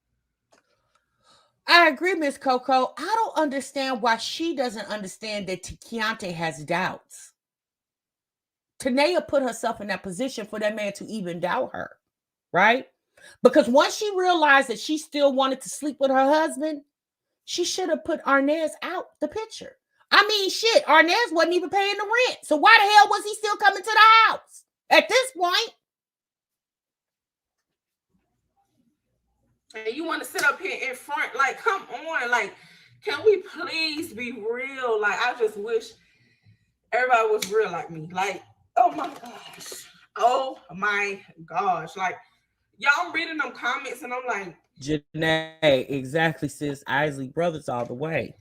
I agree, Miss Coco. I don't understand why she doesn't understand that Keontae has doubts. Tanaya put herself in that position for that man to even doubt her, right? Because once she realized that she still wanted to sleep with her husband, she should have put Arnez out the picture. I mean, shit, Arnez wasn't even paying the rent. So why the hell was he still coming to the house at this point? And you want to sit up here in front, like, come on, like, can we please be real? Like, I just wish everybody was real like me. Like, oh my gosh. Like, y'all, I'm reading them comments and I'm like, Janae, exactly, sis. Isley Brothers all the way.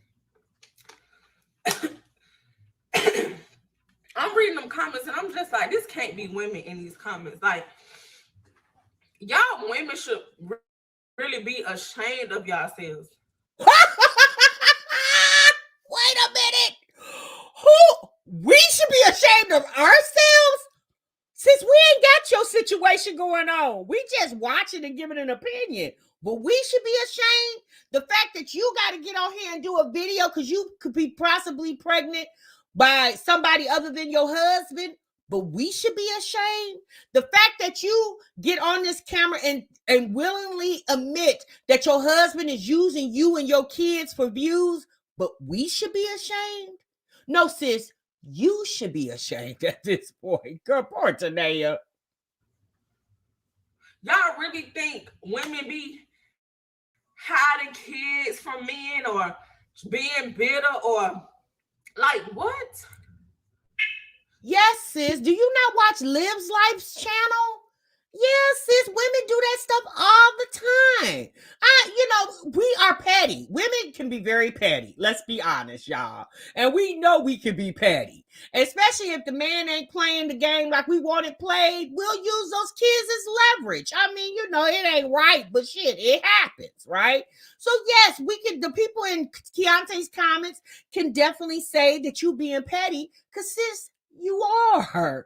I'm reading them comments and I'm just like, this can't be women in these comments. Like, y'all women should really be ashamed of yourselves. Wait a minute. We should be ashamed of ourselves? Since we ain't got your situation going on. We just watching and giving an opinion. But we should be ashamed. The fact that you got to get on here and do a video because you could be possibly pregnant by somebody other than your husband. But we should be ashamed. The fact that you get on this camera and willingly admit that your husband is using you and your kids for views, but we should be ashamed. No, sis, You should be ashamed at this point. Good poor Tanaya. Y'all really think women be hiding kids from men or being bitter or like what? Yes, sis. Do you not watch Liv's Life's channel? Yes, sis. Women do that stuff all the time. We are petty. Women can be very petty. Let's be honest, y'all. And we know we can be petty. Especially if the man ain't playing the game like we want it played. We'll use those kids as leverage. I mean, it ain't right, but shit, it happens, right? So yes, we can. The people in Keontae's comments can definitely say that you being petty, because sis, you are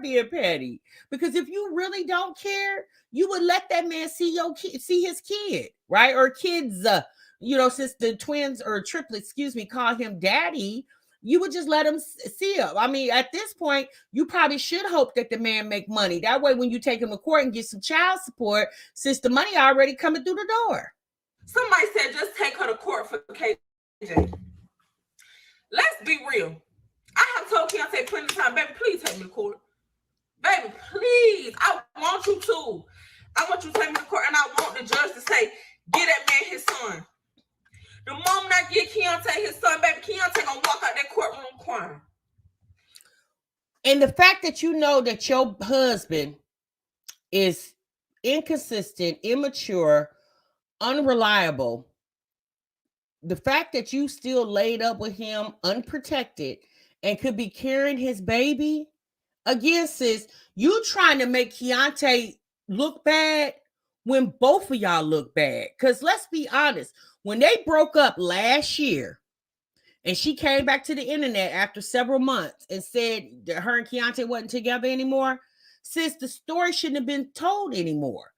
being petty, because if you really don't care, you would let that man see his kid, right? Or kids, since the twins or triplets, call him daddy, you would just let him see him. I mean, at this point, you probably should hope that the man make money. That way, when you take him to court and get some child support, since the money already coming through the door. Somebody said just take her to court for KJ. Let's be real. I have told Keontae plenty of time, baby, please take me to court. Baby, please. I want you to. I want you to take me to court, and I want the judge to say, get that man his son. The moment I get Keontae his son, baby, Keontae gonna walk out that courtroom crying. And the fact that you know that your husband is inconsistent, immature, unreliable, the fact that you still laid up with him unprotected and could be carrying his baby, again, sis, you trying to make Keontae look bad when both of y'all look bad. Because let's be honest, when they broke up last year and she came back to the internet after several months and said that her and Keontae wasn't together anymore, sis, the story shouldn't have been told anymore.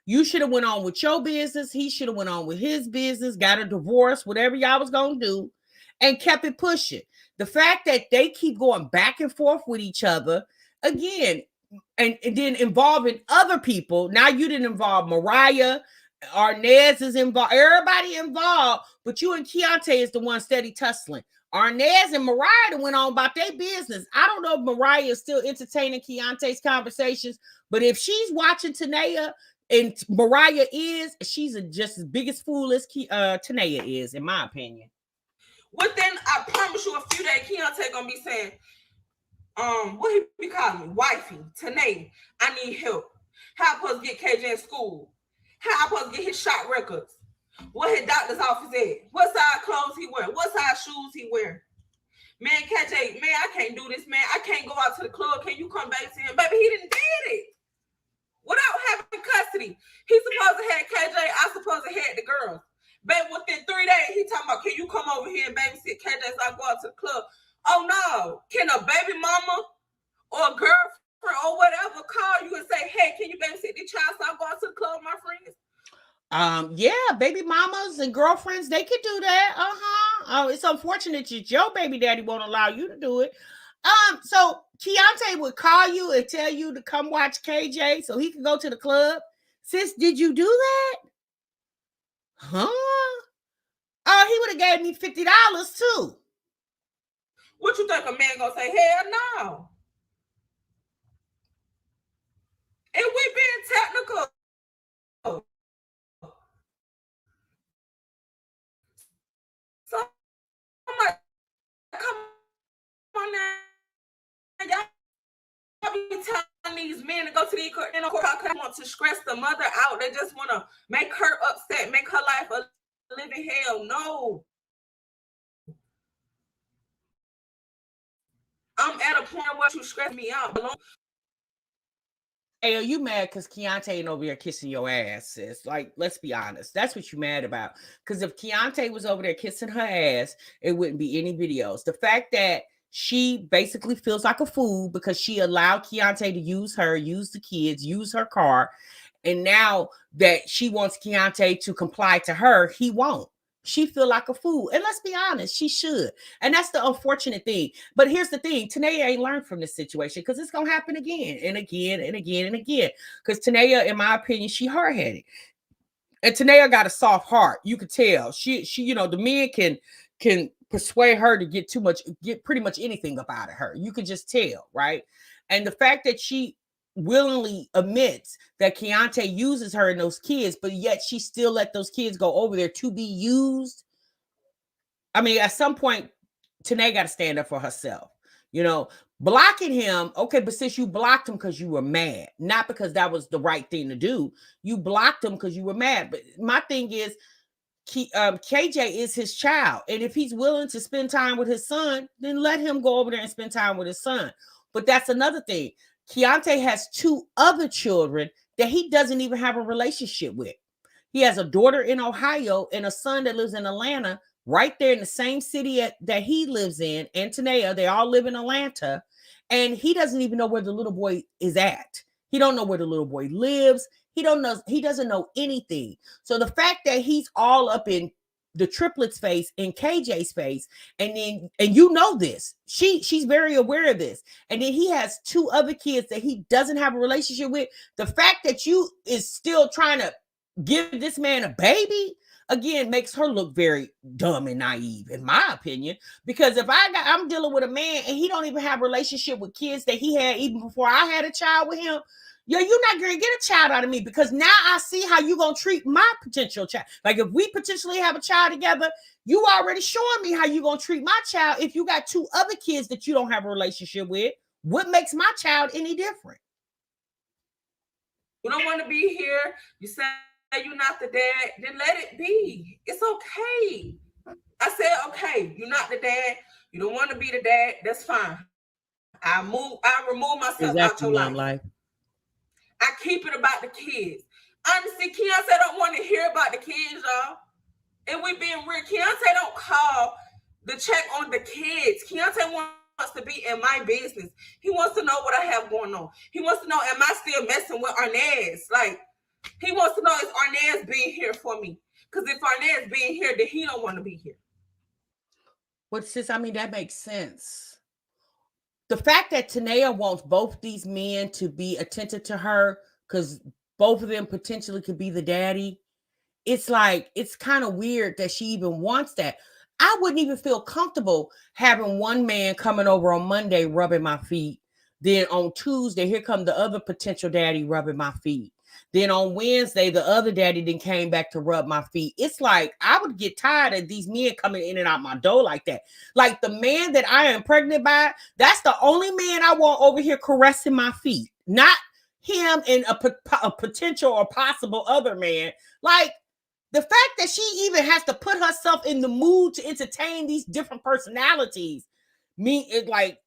You should have went on with your business. He should have went on with his business, got a divorce, whatever y'all was going to do, and kept it pushing. The fact that they keep going back and forth with each other, again, and then involving other people. Now you didn't involve Mariah, Arnez is involved, everybody involved, but you and Keontae is the one steady tussling. Arnez and Mariah went on about their business. I don't know if Mariah is still entertaining Keontae's conversations, but if she's watching Tanaya, and Mariah is, she's just as big as fool as Tanaya is, in my opinion. Within, I promise you, a few days, Keontae gonna be saying, what he be calling me? Wifey, Tanaya, I need help. How I supposed to get KJ in school? How I supposed to get his shot records? What his doctor's office at? What size clothes he wear? What size shoes he wear? Man, KJ, man, I can't do this, man. I can't go out to the club. Can you come back to him? Baby, he didn't did it. Without having custody. He's supposed to have KJ. I supposed to have the girls. But within 3 days, he talking about, can you come over here and babysit KJ so I go out to the club? Oh, no. Can a baby mama or a girlfriend or whatever call you and say, hey, can you babysit the child so I go out to the club with my friends? Yeah, baby mamas and girlfriends, they could do that. It's unfortunate that your baby daddy won't allow you to do it. So Keontae would call you and tell you to come watch KJ so he can go to the club. Sis, did you do that? Huh? Oh, he would have gave me $50 too. What you think a man gonna say? Hell no. And we being technical. So I'm like, come on now. Y'all be telling these men to go to the court and they want to stress the mother out. They just want to make her upset, make her life a living hell. No. I'm at a point where you stress me out. Hey, are you mad because Keontae ain't over here kissing your ass, sis? Like, let's be honest. That's what you mad about. Because if Keontae was over there kissing her ass, it wouldn't be any videos. The fact that she basically feels like a fool because she allowed Keontae to use her, use the kids, use her car, and now that she wants Keontae to comply to her, he won't. She feel like a fool. And let's be honest, she should. And that's the unfortunate thing. But here's the thing. Tanaya ain't learned from this situation because it's going to happen again and again and again and again. Because Tanaya, in my opinion, she hard-headed. And Tanaya got a soft heart. You could tell. She the men can persuade her to get pretty much anything up out of her. You could just tell, right? And the fact that she willingly admits that Keontae uses her and those kids, but yet she still let those kids go over there to be used. I mean, at some point, Tanaya got to stand up for herself. You know, blocking him, okay, but since you blocked him because you were mad, not because that was the right thing to do, you blocked him because you were mad. But my thing is, KJ is his child, and if he's willing to spend time with his son, then let him go over there and spend time with his son. But that's another thing. Keontae has two other children that he doesn't even have a relationship with. He has a daughter in Ohio and a son that lives in Atlanta, right there in the same city that he lives in, and Tanaya. They all live in Atlanta, and he doesn't even know where the little boy is at. He don't know where the little boy lives. He doesn't know anything. So the fact that he's all up in the triplets' face and KJ's face, and you know this. She's very aware of this. And then he has two other kids that he doesn't have a relationship with. The fact that you is still trying to give this man a baby again makes her look very dumb and naive, in my opinion. Because if I'm dealing with a man and he don't even have a relationship with kids that he had even before I had a child with him, yo, you're not gonna get a child out of me, because now I see how you gonna treat my potential child. Like if we potentially have a child together, you already showing me how you gonna treat my child if you got two other kids that you don't have a relationship with. What makes my child any different? You don't want to be here. You say you're not the dad, then let it be. It's okay. I said, okay, you're not the dad. You don't want to be the dad. That's fine. I remove myself out your life. I keep it about the kids. Honestly, Keontae don't want to hear about the kids, y'all. And we being real. Keontae don't call the check on the kids. Keontae wants to be in my business. He wants to know what I have going on. He wants to know, am I still messing with Arnaz? Like, he wants to know, is Arnaz being here for me? Because if Arnaz being here, then he don't want to be here. Well, sis, I mean, that makes sense. The fact that Tanaya wants both these men to be attentive to her, because both of them potentially could be the daddy, it's like, it's kind of weird that she even wants that. I wouldn't even feel comfortable having one man coming over on Monday rubbing my feet. Then on Tuesday, here come the other potential daddy rubbing my feet. Then on Wednesday, the other daddy then came back to rub my feet. It's like, I would get tired of these men coming in and out my door like that. Like the man that I am pregnant by, that's the only man I want over here caressing my feet. Not him and a potential or possible other man. Like, the fact that she even has to put herself in the mood to entertain these different personalities, like,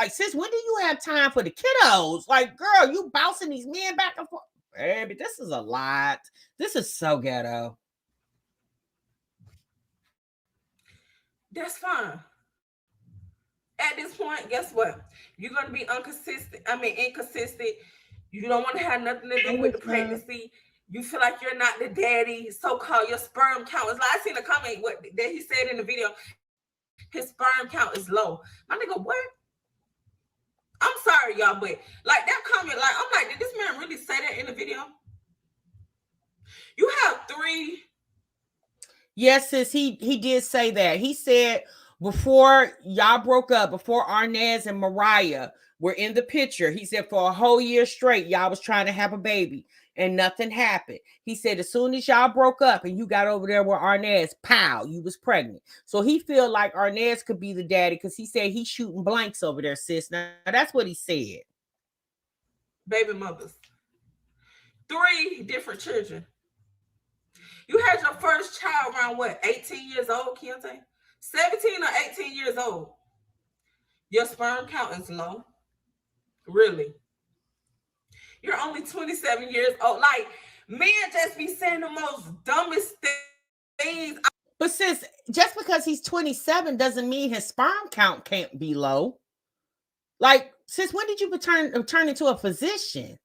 sis, when do you have time for the kiddos? Like, girl, you bouncing these men back and forth. Baby, this is a lot. This is so ghetto. That's fine. At this point, guess what? You're going to be inconsistent. You don't want to have nothing to do with the pregnancy. You feel like you're not the daddy, so-called. Your sperm count is low. I seen a comment that he said in the video. His sperm count is low. My nigga, what? I'm sorry, y'all, but like that comment, like I'm like, did this man really say that in the video? You have 3. Yes, sis, he did say that. He said before y'all broke up, before Arnaz and Mariah were in the picture, he said for a whole year straight, y'all was trying to have a baby and nothing happened. He said as soon as y'all broke up and you got over there with Arnaz, pow, you was pregnant. So he feel like Arnaz could be the daddy because he said he's shooting blanks over there, sis. Now that's what he said. Baby mothers. 3 different children. You had your first child around what, 18 years old, Keontae? 17 or 18 years old. Your sperm count is low. Really? You're only 27 years old. Like, men just be saying the most dumbest things. But sis, just because he's 27 doesn't mean his sperm count can't be low. Like, sis, when did you turn into a physician?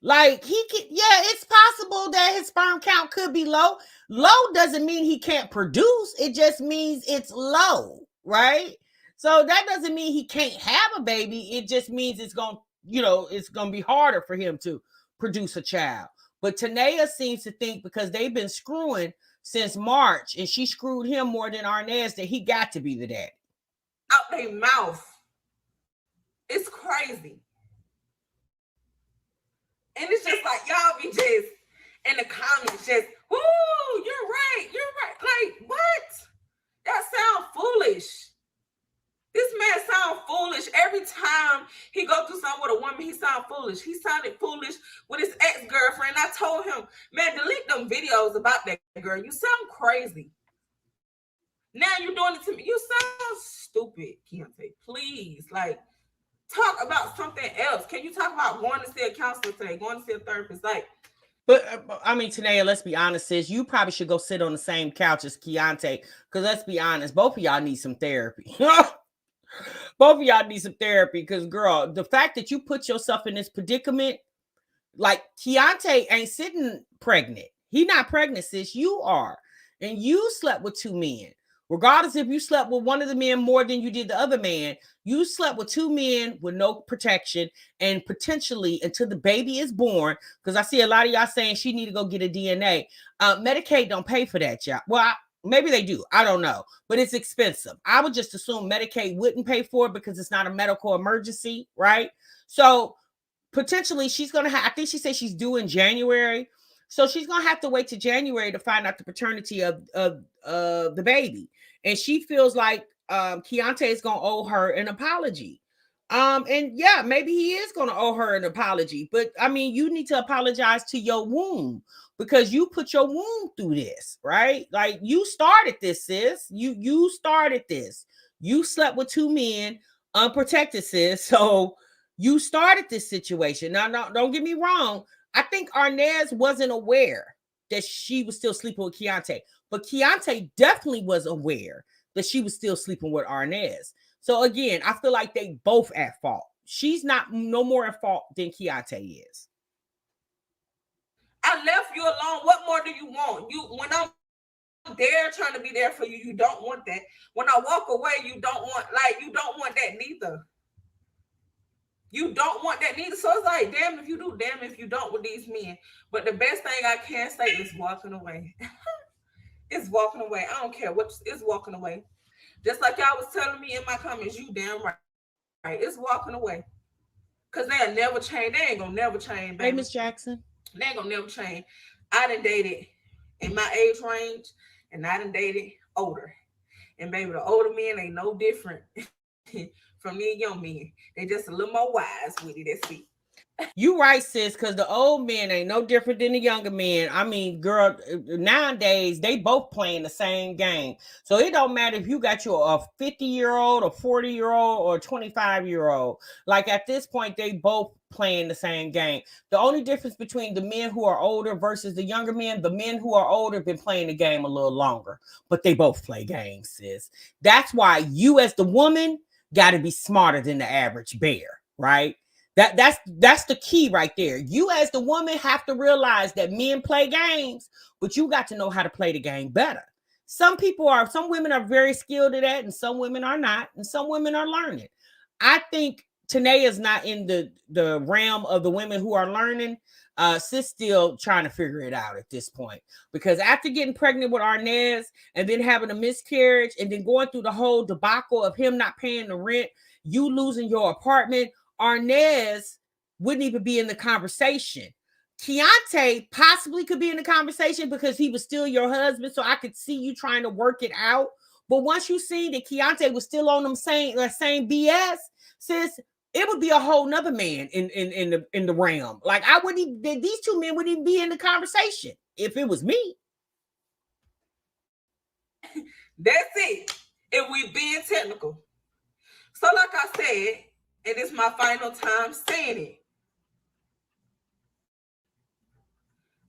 Like, it's possible that his sperm count could be low. Low doesn't mean he can't produce. It just means it's low, right? So that doesn't mean he can't have a baby. It just means it's going to be harder for him to produce a child. But Tanaya seems to think because they've been screwing since March, and she screwed him more than Arnez, that he got to be the daddy. Out their mouth. It's crazy. And it's just like y'all be just in the comments just, "Ooh, you're right, you're right." Like, what? That sound foolish. This man sound foolish. Every time he go through something with a woman, he sound foolish. He sounded foolish with his ex-girlfriend. I told him, man, delete them videos about that girl. You sound crazy. Now you're doing it to me. You sound stupid, Keontae. Please, like, talk about something else. Can you talk about going to see a counselor today, going to see a therapist? Like, But I mean, Tanaya, let's be honest, sis. You probably should go sit on the same couch as Keontae, because let's be honest, both of y'all need some therapy. Both of y'all need some therapy, because, girl, the fact that you put yourself in this predicament, like, Keontae ain't sitting pregnant. He not pregnant, sis. You are. And you slept with two men. Regardless if you slept with one of the men more than you did the other man, you slept with two men with no protection, and potentially until the baby is born, because I see a lot of y'all saying she need to go get a DNA. Medicaid don't pay for that, y'all. Well, maybe they do. I don't know. But it's expensive. I would just assume Medicaid wouldn't pay for it because it's not a medical emergency, right? So potentially she's going to have, I think she said she's due in January. So she's going to have to wait to January to find out the paternity of the baby. And she feels like Keontae is going to owe her an apology. And yeah, maybe he is going to owe her an apology. But I mean, you need to apologize to your womb, because you put your womb through this, right? Like, you started this, sis. You started this. You slept with two men unprotected, sis. So you started this situation. Now, don't get me wrong. I think Arnez wasn't aware that she was still sleeping with Keontae, but Keontae definitely was aware that she was still sleeping with Arnez. So again, I feel like they both at fault. She's not no more at fault than Keontae is. I left you alone. What more do you want? You, when I'm there trying to be there for you, you don't want that. When I walk away, you don't want, like, you don't want that neither. You don't want that neither. So it's like, damn if you do, damn if you don't with these men. But the best thing I can say is walking away. It's walking away. I don't care what, it's walking away. Just like y'all was telling me in my comments, you damn right. It's walking away. Cause they'll never change. They ain't gonna never change, baby. Hey, Miss Jackson. They ain't gonna never change. I done dated in my age range, and I done dated older. And baby, the older men ain't no different from these young men. They just a little more wise with it. That's it. You right, sis, because the old men ain't no different than the younger men. I mean, girl, nowadays they both playing the same game. So it don't matter if you got you a 50-year-old, a 40-year-old, or a 25-year-old. Like, at this point, they both playing the same game. The only difference between the men who are older versus the younger men, the men who are older been playing the game a little longer, but they both play games, sis. That's why you as the woman got to be smarter than the average bear, right? That's the key right there. You as the woman have to realize that men play games, but you got to know how to play the game better. Some women are very skilled at that, and some women are not, and some women are learning. I think Tanaya is not in the realm of the women who are learning. Sis still trying to figure it out at this point, because after getting pregnant with Arnez and then having a miscarriage and then going through the whole debacle of him not paying the rent, you losing your apartment, Arnez wouldn't even be in the conversation. Keontae possibly could be in the conversation because he was still your husband, so I could see you trying to work it out. But once you see that Keontae was still on them same BS, sis, it would be a whole nother man in the realm. Like, I wouldn't even, these two men wouldn't even be in the conversation if it was me. That's it. If we being technical. So like I said, and it's my final time saying it.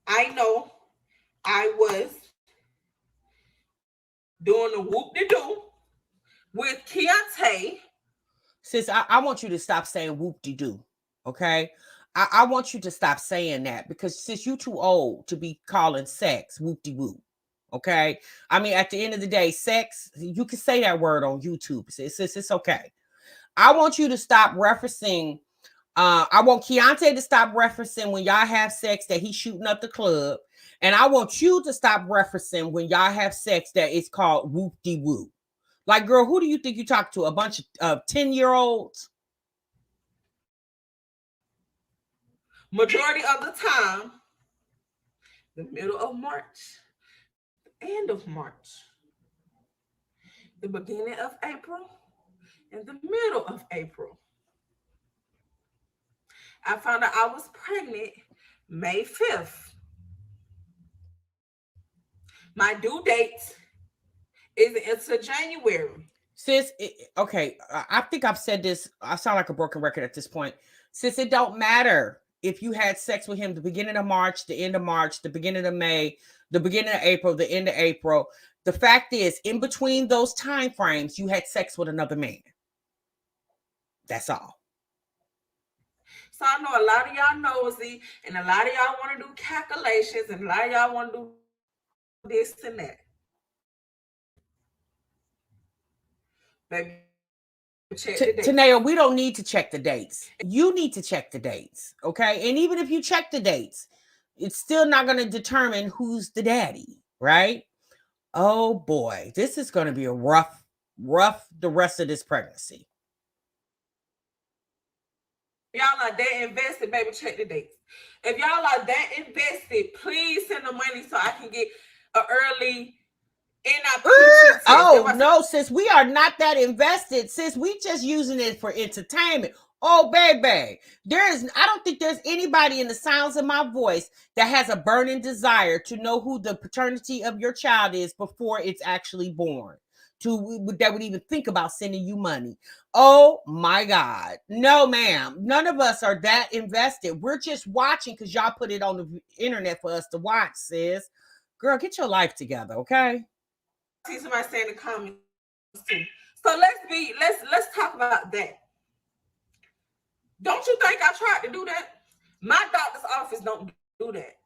I know I was doing the whoop-de-doo with Keontae. Sis, I want you to stop saying whoop-de-doo, okay? I want you to stop saying that, because sis, you too old to be calling sex whoop-de-whoop, okay? I mean, at the end of the day, sex, you can say that word on YouTube, sis, it's okay. I want you to stop referencing, I want Keontae to stop referencing when y'all have sex that he's shooting up the club. And I want you to stop referencing when y'all have sex that it's called whoop de whoop. Like, girl, who do you think you talk to? A bunch of 10-year-olds? Majority of the time, the middle of March, the end of March, the beginning of April, and the middle of April. I found out I was pregnant May 5th. My due date is into January. Sis, okay, I think I've said this. I sound like a broken record at this point. Sis, it don't matter if you had sex with him the beginning of March, the end of March, the beginning of May, the beginning of April, the end of April. The fact is, in between those time frames, you had sex with another man. That's all. So I know a lot of y'all nosy, and a lot of y'all want to do calculations, and a lot of y'all want to do this and that. Baby, check the dates. Tanaya, we don't need to check the dates. You need to check the dates, okay? And even if you check the dates, it's still not going to determine who's the daddy, right? Oh boy, this is going to be a rough the rest of this pregnancy. Y'all are that invested, baby, check the dates. If y'all are that invested, please send the money so I can get an early NIPT. Oh no, sis, we are not that invested. Sis, we just using it for entertainment. Oh, baby, I don't think there's anybody in the sounds of my voice that has a burning desire to know who the paternity of your child is before it's actually born. That would even think about sending you money. Oh my God. No, ma'am. None of us are that invested. We're just watching because y'all put it on the internet for us to watch, sis. Girl, get your life together, okay? See somebody say in the comments too. So let's talk about that. Don't you think I tried to do that? My doctor's office don't do that.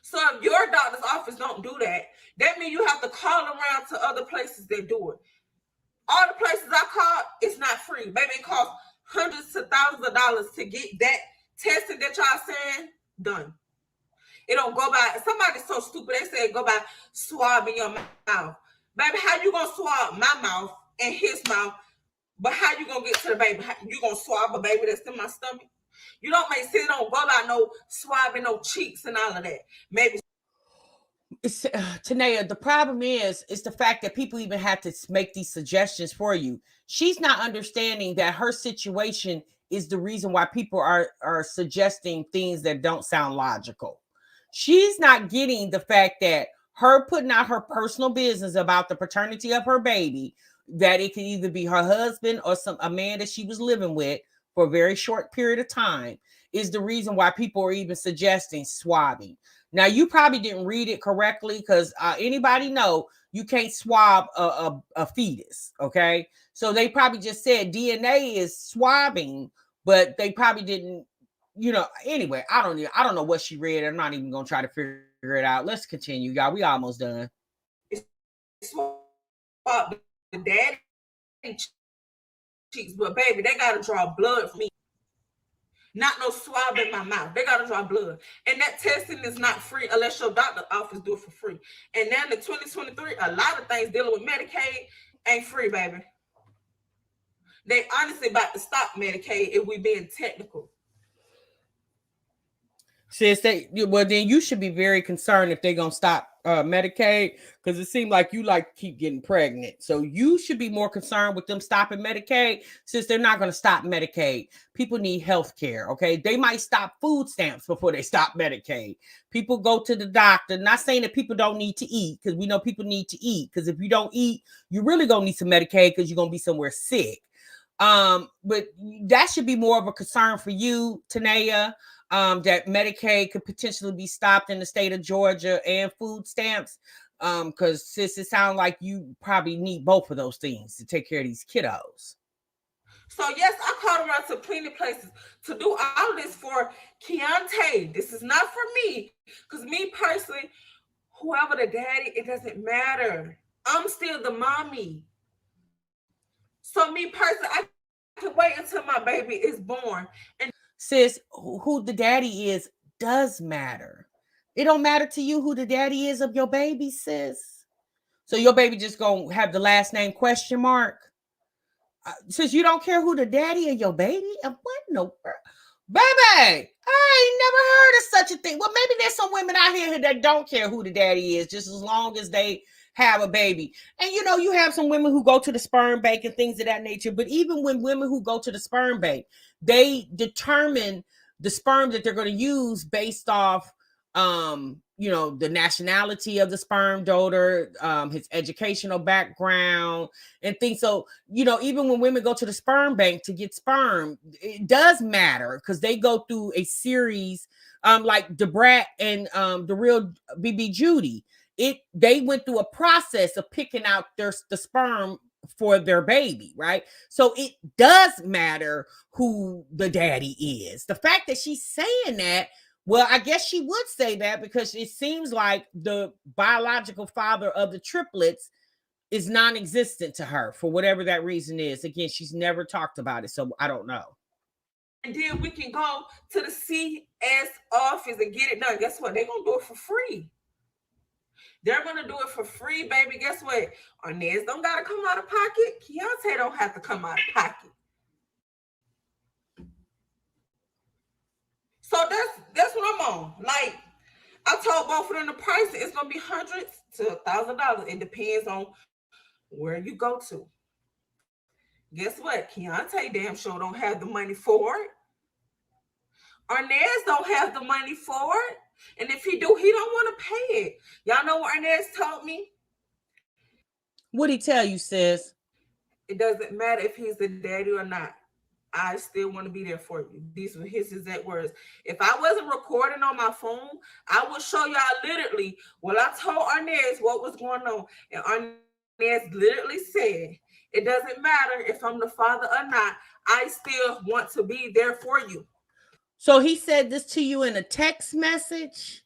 So if your doctor's office don't do that, that means you have to call around to other places that do it. All the places I called, it's not free. Baby, it costs hundreds to thousands of dollars to get that testing that y'all saying done. It don't go by, somebody's so stupid, they say go by swabbing your mouth. Baby, how you gonna swab my mouth and his mouth, but how you gonna get to the baby? You gonna swab a baby that's in my stomach? You don't make sense. It don't go by no swabbing, no cheeks and all of that. Maybe. Tanaya, the problem is the fact that people even have to make these suggestions for you. She's not understanding that her situation is the reason why people are suggesting things that don't sound logical. She's not getting the fact that her putting out her personal business about the paternity of her baby, that it could either be her husband or a man that she was living with for a very short period of time, is the reason why people are even suggesting swabbing. Now, you probably didn't read it correctly because anybody know you can't swab a fetus, okay? So they probably just said DNA is swabbing, but they probably didn't, anyway, I don't know what she read. I'm not even going to try to figure it out. Let's continue, y'all. We almost done. Swab the daddy cheeks, but baby, they got to draw blood from me. Not no swab in my mouth. They got to draw blood. And that testing is not free unless your doctor's office do it for free. And now in 2023, a lot of things dealing with Medicaid ain't free, baby. They honestly about to stop Medicaid if we being technical. Sis, well, then you should be very concerned if they're going to stop Medicaid, because it seems like you keep getting pregnant. So you should be more concerned with them stopping Medicaid, since they're not going to stop Medicaid. People need health care, okay? They might stop food stamps before they stop Medicaid. People go to the doctor. Not saying that people don't need to eat, because we know people need to eat, because if you don't eat, you really going to need some Medicaid because you're going to be somewhere sick. But that should be more of a concern for you, Tanaya. That Medicaid could potentially be stopped in the state of Georgia, and food stamps. Because sis, it sounds like you probably need both of those things to take care of these kiddos. So yes, I called around to plenty of places to do all this for Keontae. This is not for me, because me personally, whoever the daddy, it doesn't matter. I'm still the mommy. So me personally, I can wait until my baby is born. And sis, who the daddy is does matter. It don't matter to you who the daddy is of your baby, sis. So your baby just gonna have the last name question mark. Since you don't care who the daddy of your baby, what in the world? Baby, I ain't never heard of such a thing. Well, maybe there's some women out here that don't care who the daddy is, just as long as they have a baby. And you have some women who go to the sperm bank and things of that nature. But even when women who go to the sperm bank, they determine the sperm that they're going to use based off the nationality of the sperm donor, his educational background and things. So, even when women go to the sperm bank to get sperm, it does matter because they go through a series, like Debrat and the real BB Judy. They went through a process of picking out the sperm for their baby, right? So it does matter who the daddy is. The fact that she's saying that, well, I guess she would say that because it seems like the biological father of the triplets is non-existent to her for whatever that reason is. Again, she's never talked about it, so I don't know. And then we can go to the CS office and get it done. Guess what? They're going to do it for free. They're going to do it for free, baby. Guess what? Arnez don't got to come out of pocket. Keontae don't have to come out of pocket. So that's what I'm on. Like, I told both of them the price is going to be hundreds to $1,000. It depends on where you go to. Guess what? Keontae damn sure don't have the money for it. Arnez don't have the money for it. And if he do, he don't want to pay it. Y'all know what Arnez told me? What'd he tell you, sis? It doesn't matter if he's the daddy or not. I still want to be there for you. These were his exact words. If I wasn't recording on my phone, I would show y'all literally, well, I told Arnez what was going on. And Arnez literally said, it doesn't matter if I'm the father or not. I still want to be there for you. So he said this to you in a text message?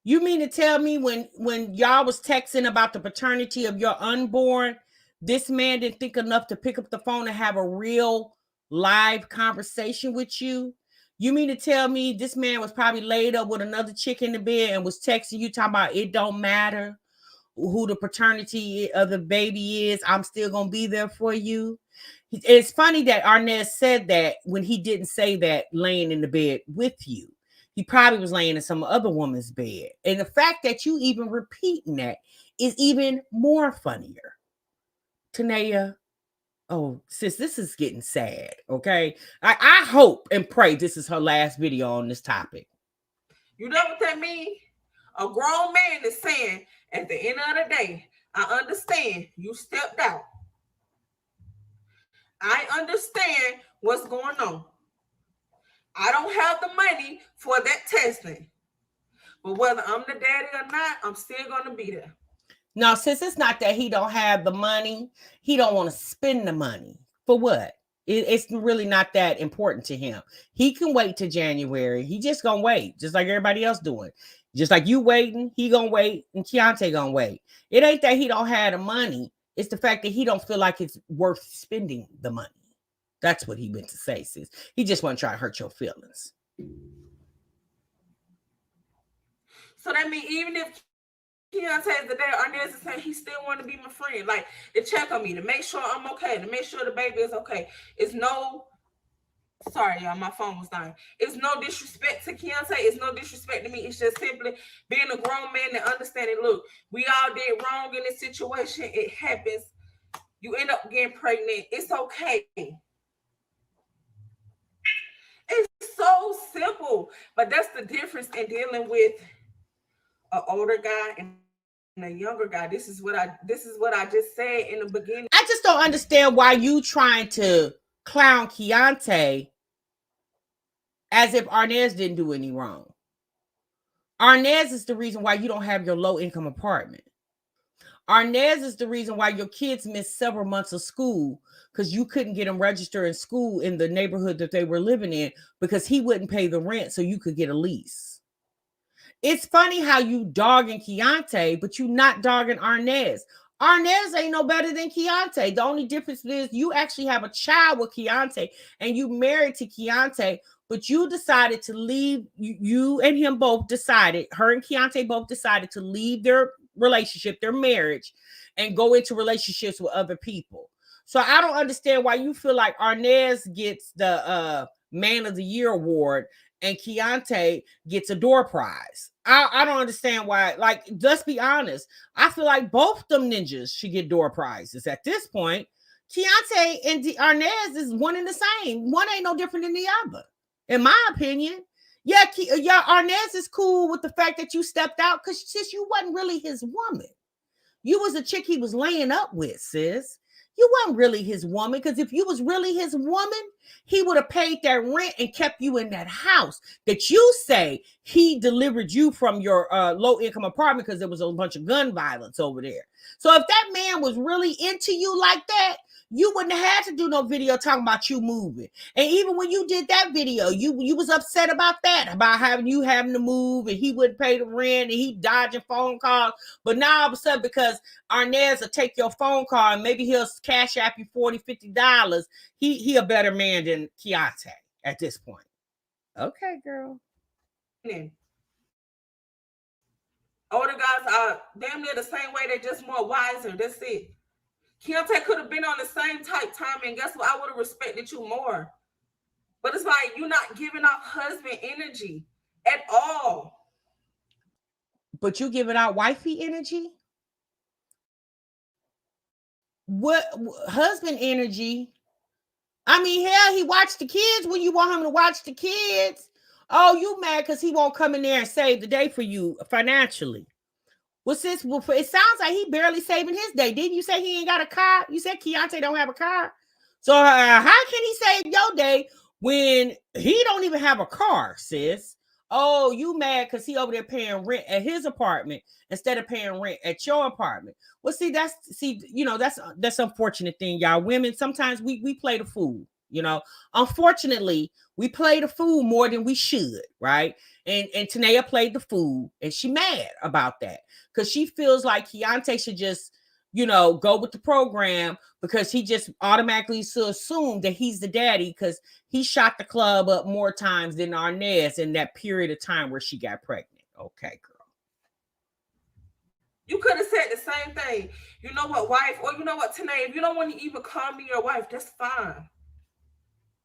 You mean to tell me when y'all was texting about the paternity of your unborn, this man didn't think enough to pick up the phone and have a real live conversation with you? You mean to tell me this man was probably laid up with another chick in the bed and was texting you talking about it don't matter who the paternity of the baby is, I'm still gonna be there for you? It's funny that Arnez said that when he didn't say that laying in the bed with you. He probably was laying in some other woman's bed. And the fact that you even repeating that is even more funnier. Tanaya, oh, sis, this is getting sad, okay? I hope and pray this is her last video on this topic. You know what that means? A grown man is saying, at the end of the day, I understand you stepped out. I understand what's going on. I don't have the money for that testing. But whether I'm the daddy or not, I'm still going to be there. No, sis, it's not that he don't have the money. He don't want to spend the money. For what? It's really not that important to him. He can wait till January. He just going to wait, just like everybody else doing. Just like you waiting, he going to wait, and Keontae going to wait. It ain't that he don't have the money. It's the fact that he don't feel like it's worth spending the money. That's what he meant to say, sis. He just want to try to hurt your feelings. So that means even if Keontae is the dad, Arnez is saying he still want to be my friend, like to check on me, to make sure I'm okay, to make sure the baby is okay. It's no, sorry y'all, my phone was dying. It's no disrespect to Keontae. It's no disrespect to me. It's just simply being a grown man and understanding. Look, we all did wrong in this situation. It happens. You end up getting pregnant. It's okay. It's so simple, but that's the difference in dealing with an older guy and a younger guy. This is what I just said in the beginning. I just don't understand why you trying to clown Keontae as if Arnez didn't do any wrong. Arnez is the reason why you don't have your low income apartment. Arnez is the reason why your kids missed several months of school because you couldn't get them registered in school in the neighborhood that they were living in because he wouldn't pay the rent so you could get a lease. It's funny how you dogging Keontae, but you not dogging Arnez. Arnez ain't no better than Keontae. The only difference is you actually have a child with Keontae and you married to Keontae, but you decided to leave. You and him both decided, her and Keontae both decided to leave their relationship, their marriage, and go into relationships with other people. So I don't understand why you feel like Arnez gets the Man of the Year award and Keontae gets a door prize. I don't understand why. Like, let's be honest. I feel like both them ninjas should get door prizes at this point. Keontae and Arnez is one and the same. One ain't no different than the other, in my opinion. Yeah, yeah, Arnez is cool with the fact that you stepped out because sis, you wasn't really his woman. You was a chick he was laying up with, sis. You wasn't really his woman because if you was really his woman, he would have paid that rent and kept you in that house that you say he delivered you from your low income apartment because there was a bunch of gun violence over there. So if that man was really into you like that, you wouldn't have had to do no video talking about you moving. And even when you did that video, you was upset about that, about having to move and he wouldn't pay the rent and he dodging phone calls. But now all of a sudden, because Arnez will take your phone call and maybe he'll cash app you $40, $50, he a better man than Keontae at this point. Okay, girl. Older guys are damn near the same way. They're just more wiser. That's it. Keontae could have been on the same type time, and guess what? I would have respected you more. But it's like you're not giving off husband energy at all. But you giving out wifey energy? What husband energy? I mean, hell, he watched the kids when you want him to watch the kids. Oh, you mad because he won't come in there and save the day for you financially. Well, it sounds like he barely saving his day. Didn't you say he ain't got a car? You said Keontae don't have a car. So how can he save your day when he don't even have a car, sis? Oh, you mad because he over there paying rent at his apartment instead of paying rent at your apartment. Well, that's unfortunate thing, y'all. Women, sometimes we play the fool. Unfortunately, we play the fool more than we should, right? And Tanaya played the fool, and she mad about that because she feels like Keontae should just, go with the program because he just automatically assumed that he's the daddy because he shot the club up more times than Arnez in that period of time where she got pregnant. Okay, girl. You could have said the same thing. You know what, wife? Or you know what, Tanaya, if you don't want to even call me your wife, that's fine.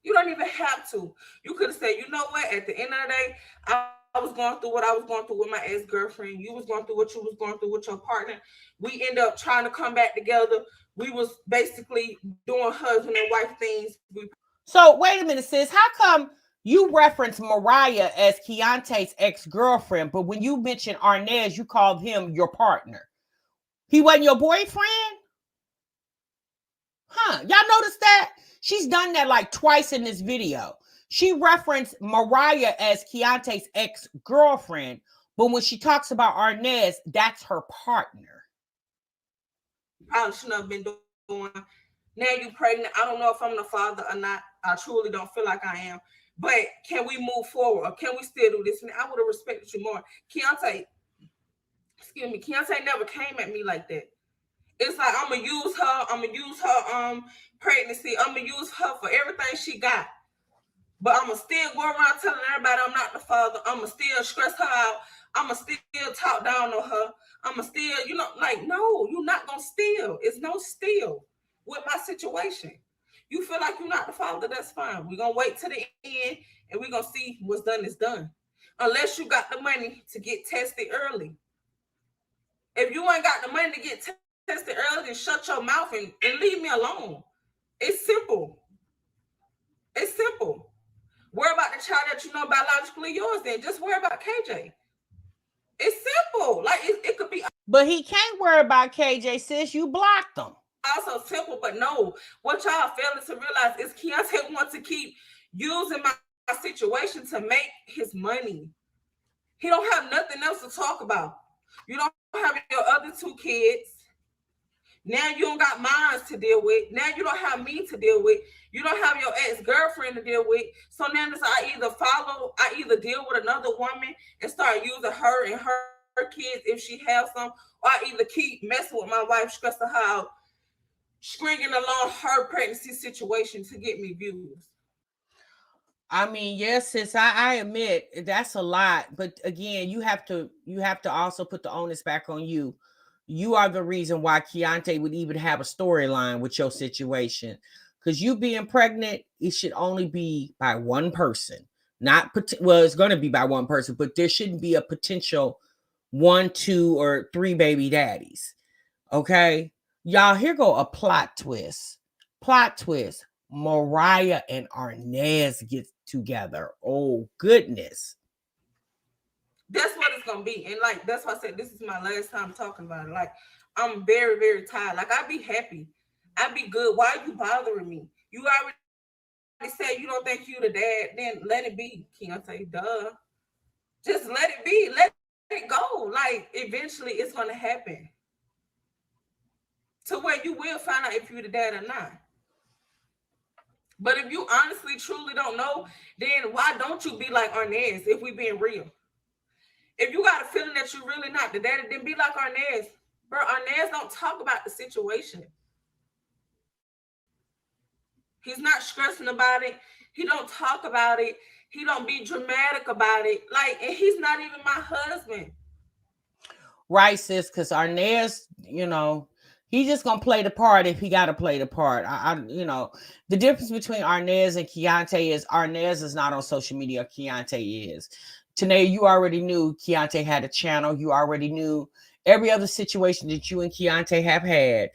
You don't even have to. You could have said, you know what, at the end of the day, I was going through what I was going through with my ex-girlfriend. You was going through what you was going through with your partner. We end up trying to come back together. We was basically doing husband and wife things. So wait a minute, sis. How come you reference Mariah as Keontae's ex-girlfriend, but when you mention Arnez, you called him your partner? He wasn't your boyfriend? Huh? Y'all notice that? She's done that like twice in this video. She referenced Mariah as Keontae's ex-girlfriend, but when she talks about Arnez, that's her partner. Probably shouldn't have been doing. Now you pregnant. I don't know if I'm the father or not. I truly don't feel like I am. But can we move forward or can we still do this? And I would have respected you more. Keontae never came at me like that. It's like I'm gonna use her pregnancy. I'm gonna use her for everything she got. But I'm gonna still go around telling everybody I'm not the father. I'm gonna still stress her out. I'm gonna still talk down on her. I'm gonna still, no, you're not gonna steal. It's no steal with my situation. You feel like you're not the father, that's fine. We're gonna wait to the end and we're gonna see what's done is done. Unless you got the money to get tested early. If you ain't got the money to get tested early, then shut your mouth and leave me alone. It's simple. It's simple. Worry about the child that you know biologically yours, then just worry about KJ. It's simple. Like it could be. But he can't worry about KJ, sis. You blocked him. Also simple, but no. What y'all failing to realize is Keontae wants to keep using my situation to make his money. He don't have nothing else to talk about. You don't have your other two kids. Now you don't got mine to deal with. Now you don't have me to deal with. You don't have your ex-girlfriend to deal with. So now I either deal with another woman and start using her in her kids if she has some, or I either keep messing with my wife, stressing her out, stringing along her pregnancy situation to get me views. I mean, yes, sis, I admit that's a lot, but again, you have to also put the onus back on you. You are the reason why Keontae would even have a storyline with your situation. Because you being pregnant, it should only be by one person. Not well, it's going to be by one person, but there shouldn't be a potential one, two, or three baby daddies. Okay, y'all, here go a plot twist. Plot twist. Mariah and Arnaz get together. Oh goodness. That's what it's gonna be. And like that's why I said this is my last time talking about it. Like I'm very, very tired. Like I'd be happy. I'd be good. Why are you bothering me? You already said you don't think you the dad, then let it be. Keontae, duh. Just let it be. Let it go. Like eventually it's gonna happen. To where you will find out if you're the dad or not. But if you honestly, truly don't know, then why don't you be like Arnaz if we being real? If you got a feeling that you're really not the daddy, then be like Arnaz. Bro, Arnaz don't talk about the situation. He's not stressing about it. He don't talk about it. He don't be dramatic about it. Like, and he's not even my husband. Right, sis, because Arnaz, he's just gonna play the part if he gotta play the part. The difference between Arnaz and Keontae is Arnaz is not on social media. Keontae is. Tanaya, you already knew Keontae had a channel. You already knew every other situation that you and Keontae have had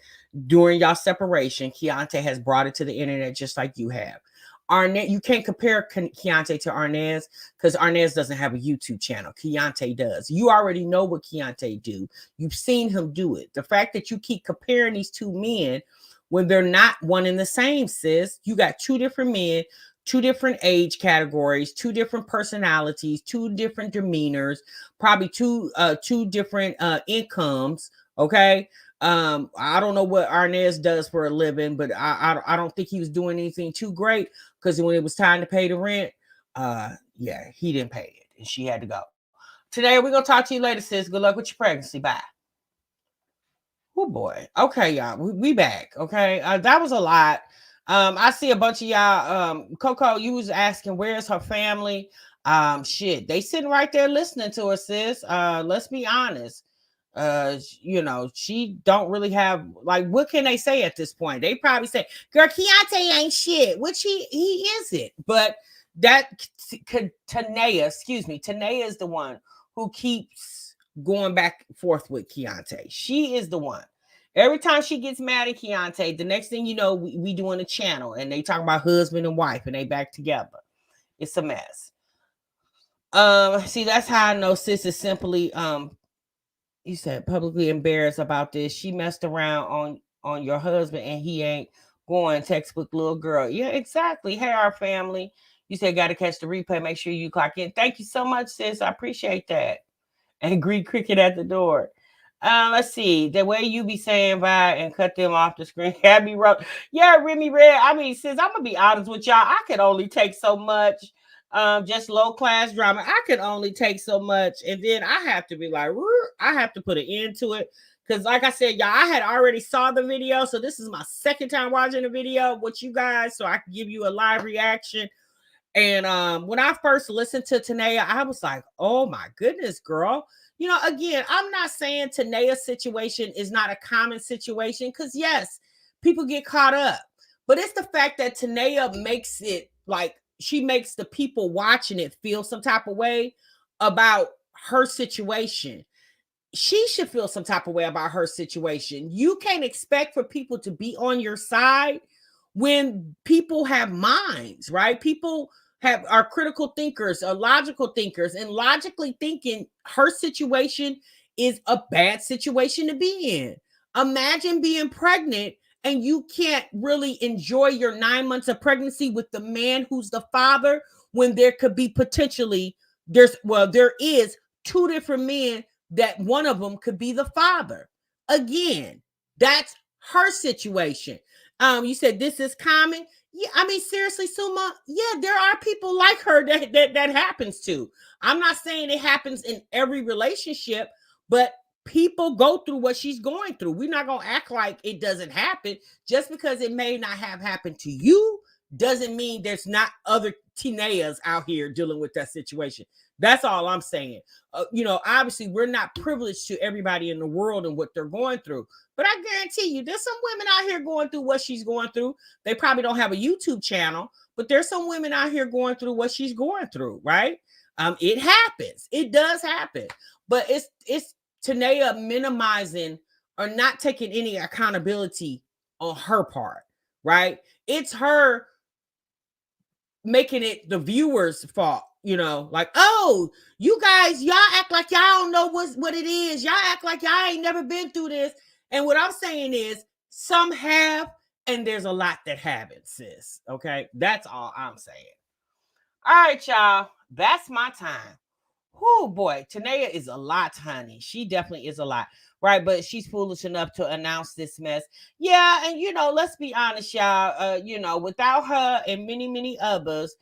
during y'all separation. Keontae has brought it to the internet just like you have. Arnaz, you can't compare Keontae to Arnaz because Arnaz doesn't have a YouTube channel. Keontae does. You already know what Keontae do. You've seen him do it. The fact that you keep comparing these two men when they're not one and the same, sis. You got two different men, two different age categories, two different personalities, two different demeanors, probably two different incomes. Okay. I don't know what Arnaz does for a living, but I don't think he was doing anything too great because when it was time to pay the rent, yeah, he didn't pay it and she had to go. Today we're gonna talk to you later, sis. Good luck with your pregnancy. Bye. Oh boy. Okay, y'all. We back. Okay. That was a lot. I see a bunch of y'all. Coco, you was asking where's her family. Shit, they sitting right there listening to her, sis. Let's be honest. She don't really have like what can they say at this point? They probably say, girl, Keontae ain't shit, which he isn't. But that Tanaya is the one who keeps going back and forth with Keontae. She is the one. Every time she gets mad at Keontae, the next thing you know, we doing a channel and they talk about husband and wife and they back together. It's a mess. See, that's how I know sis is simply you said publicly embarrassed about this. She messed around on your husband and he ain't going textbook little girl. Yeah, exactly. Hey, our family. You said got to catch the replay. Make sure you clock in. Thank you so much, sis. I appreciate that. And greet cricket at the door. Let's see. The way you be saying bye and cut them off the screen. Abby wrote, yeah, Remy Red. I mean, sis, I'm gonna be honest with y'all. I could only take so much. Just low class drama. I could only take so much, and then I have to be like, I have to put an end to it. Because, like I said, y'all, I had already saw the video, so this is my second time watching the video with you guys, so I can give you a live reaction. And when I first listened to Tanaya, I was like, oh my goodness, girl. Again, I'm not saying Tanaya's situation is not a common situation because, yes, people get caught up. But it's the fact that Tanaya makes it like she makes the people watching it feel some type of way about her situation. She should feel some type of way about her situation. You can't expect for people to be on your side when people have minds, right? People are critical thinkers, are logical thinkers, and logically thinking her situation is a bad situation to be in. Imagine being pregnant and you can't really enjoy your 9 months of pregnancy with the man who's the father when there could be potentially there is two different men that one of them could be the father. Again, that's her situation. You said this is common. Yeah, I mean, seriously, Suma, yeah, there are people like her that happens to. I'm not saying it happens in every relationship, But people go through what she's going through. We're not going to act like it doesn't happen. Just because it may not have happened to you doesn't mean there's not other Tanayas out here dealing with that situation. That's all I'm saying. Obviously, we're not privileged to everybody in the world and what they're going through. But I guarantee you, there's some women out here going through what she's going through. They probably don't have a YouTube channel, but there's some women out here going through what she's going through, right? It happens. It does happen. But it's Tanaya minimizing or not taking any accountability on her part, right? It's her making it the viewers' fault, like, oh, you guys, y'all act like y'all don't know what it is. Y'all act like y'all ain't never been through this. And what I'm saying is some have, and there's a lot that haven't, sis. Okay, that's all I'm saying. All right, y'all, that's my time. Oh boy, Tanaya is a lot, honey. She definitely is a lot, right? But she's foolish enough to announce this mess. Yeah, and let's be honest, y'all. Without her and many, many others,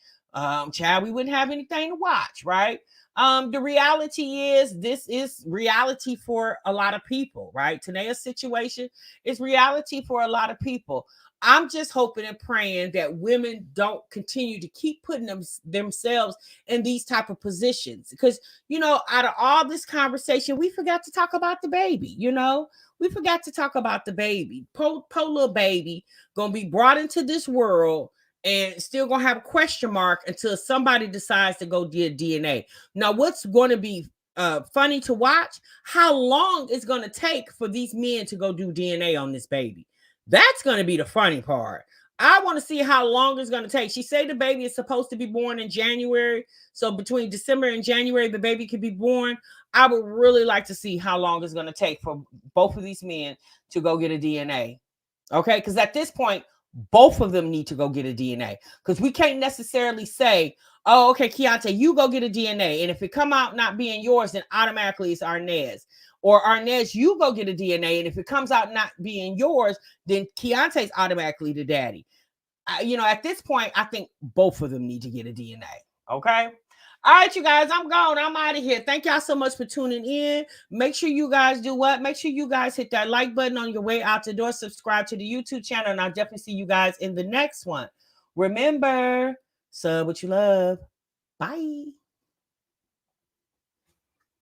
child, we wouldn't have anything to watch, right? The reality is this is reality for a lot of people, right? Tanaya's situation is reality for a lot of people. I'm just hoping and praying that women don't continue to keep putting themselves in these type of positions, because out of all this conversation, we forgot to talk about the baby. We forgot to talk about the baby. Poor little baby gonna be brought into this world and still gonna have a question mark until somebody decides to go do DNA. Now, what's going to be funny to watch? How long it's going to take for these men to go do DNA on this baby? That's going to be the funny part. I want to see how long it's going to take. She said the baby is supposed to be born in January. So between December and January, the baby could be born. I would really like to see how long it's going to take for both of these men to go get a DNA. Okay, because at this point, both of them need to go get a DNA, because we can't necessarily say, oh, okay, Keontae, you go get a DNA. And if it come out not being yours, then automatically it's Arnez. Or Arnez, you go get a DNA. And if it comes out not being yours, then Keontae's automatically the daddy. At this point, I think both of them need to get a DNA. Okay. All right, you guys, I'm gone. I'm out of here. Thank y'all so much for tuning in. Make sure you guys do what? Make sure you guys hit that like button on your way out the door. Subscribe to the YouTube channel, and I'll definitely see you guys in the next one. Remember, sub what you love. Bye.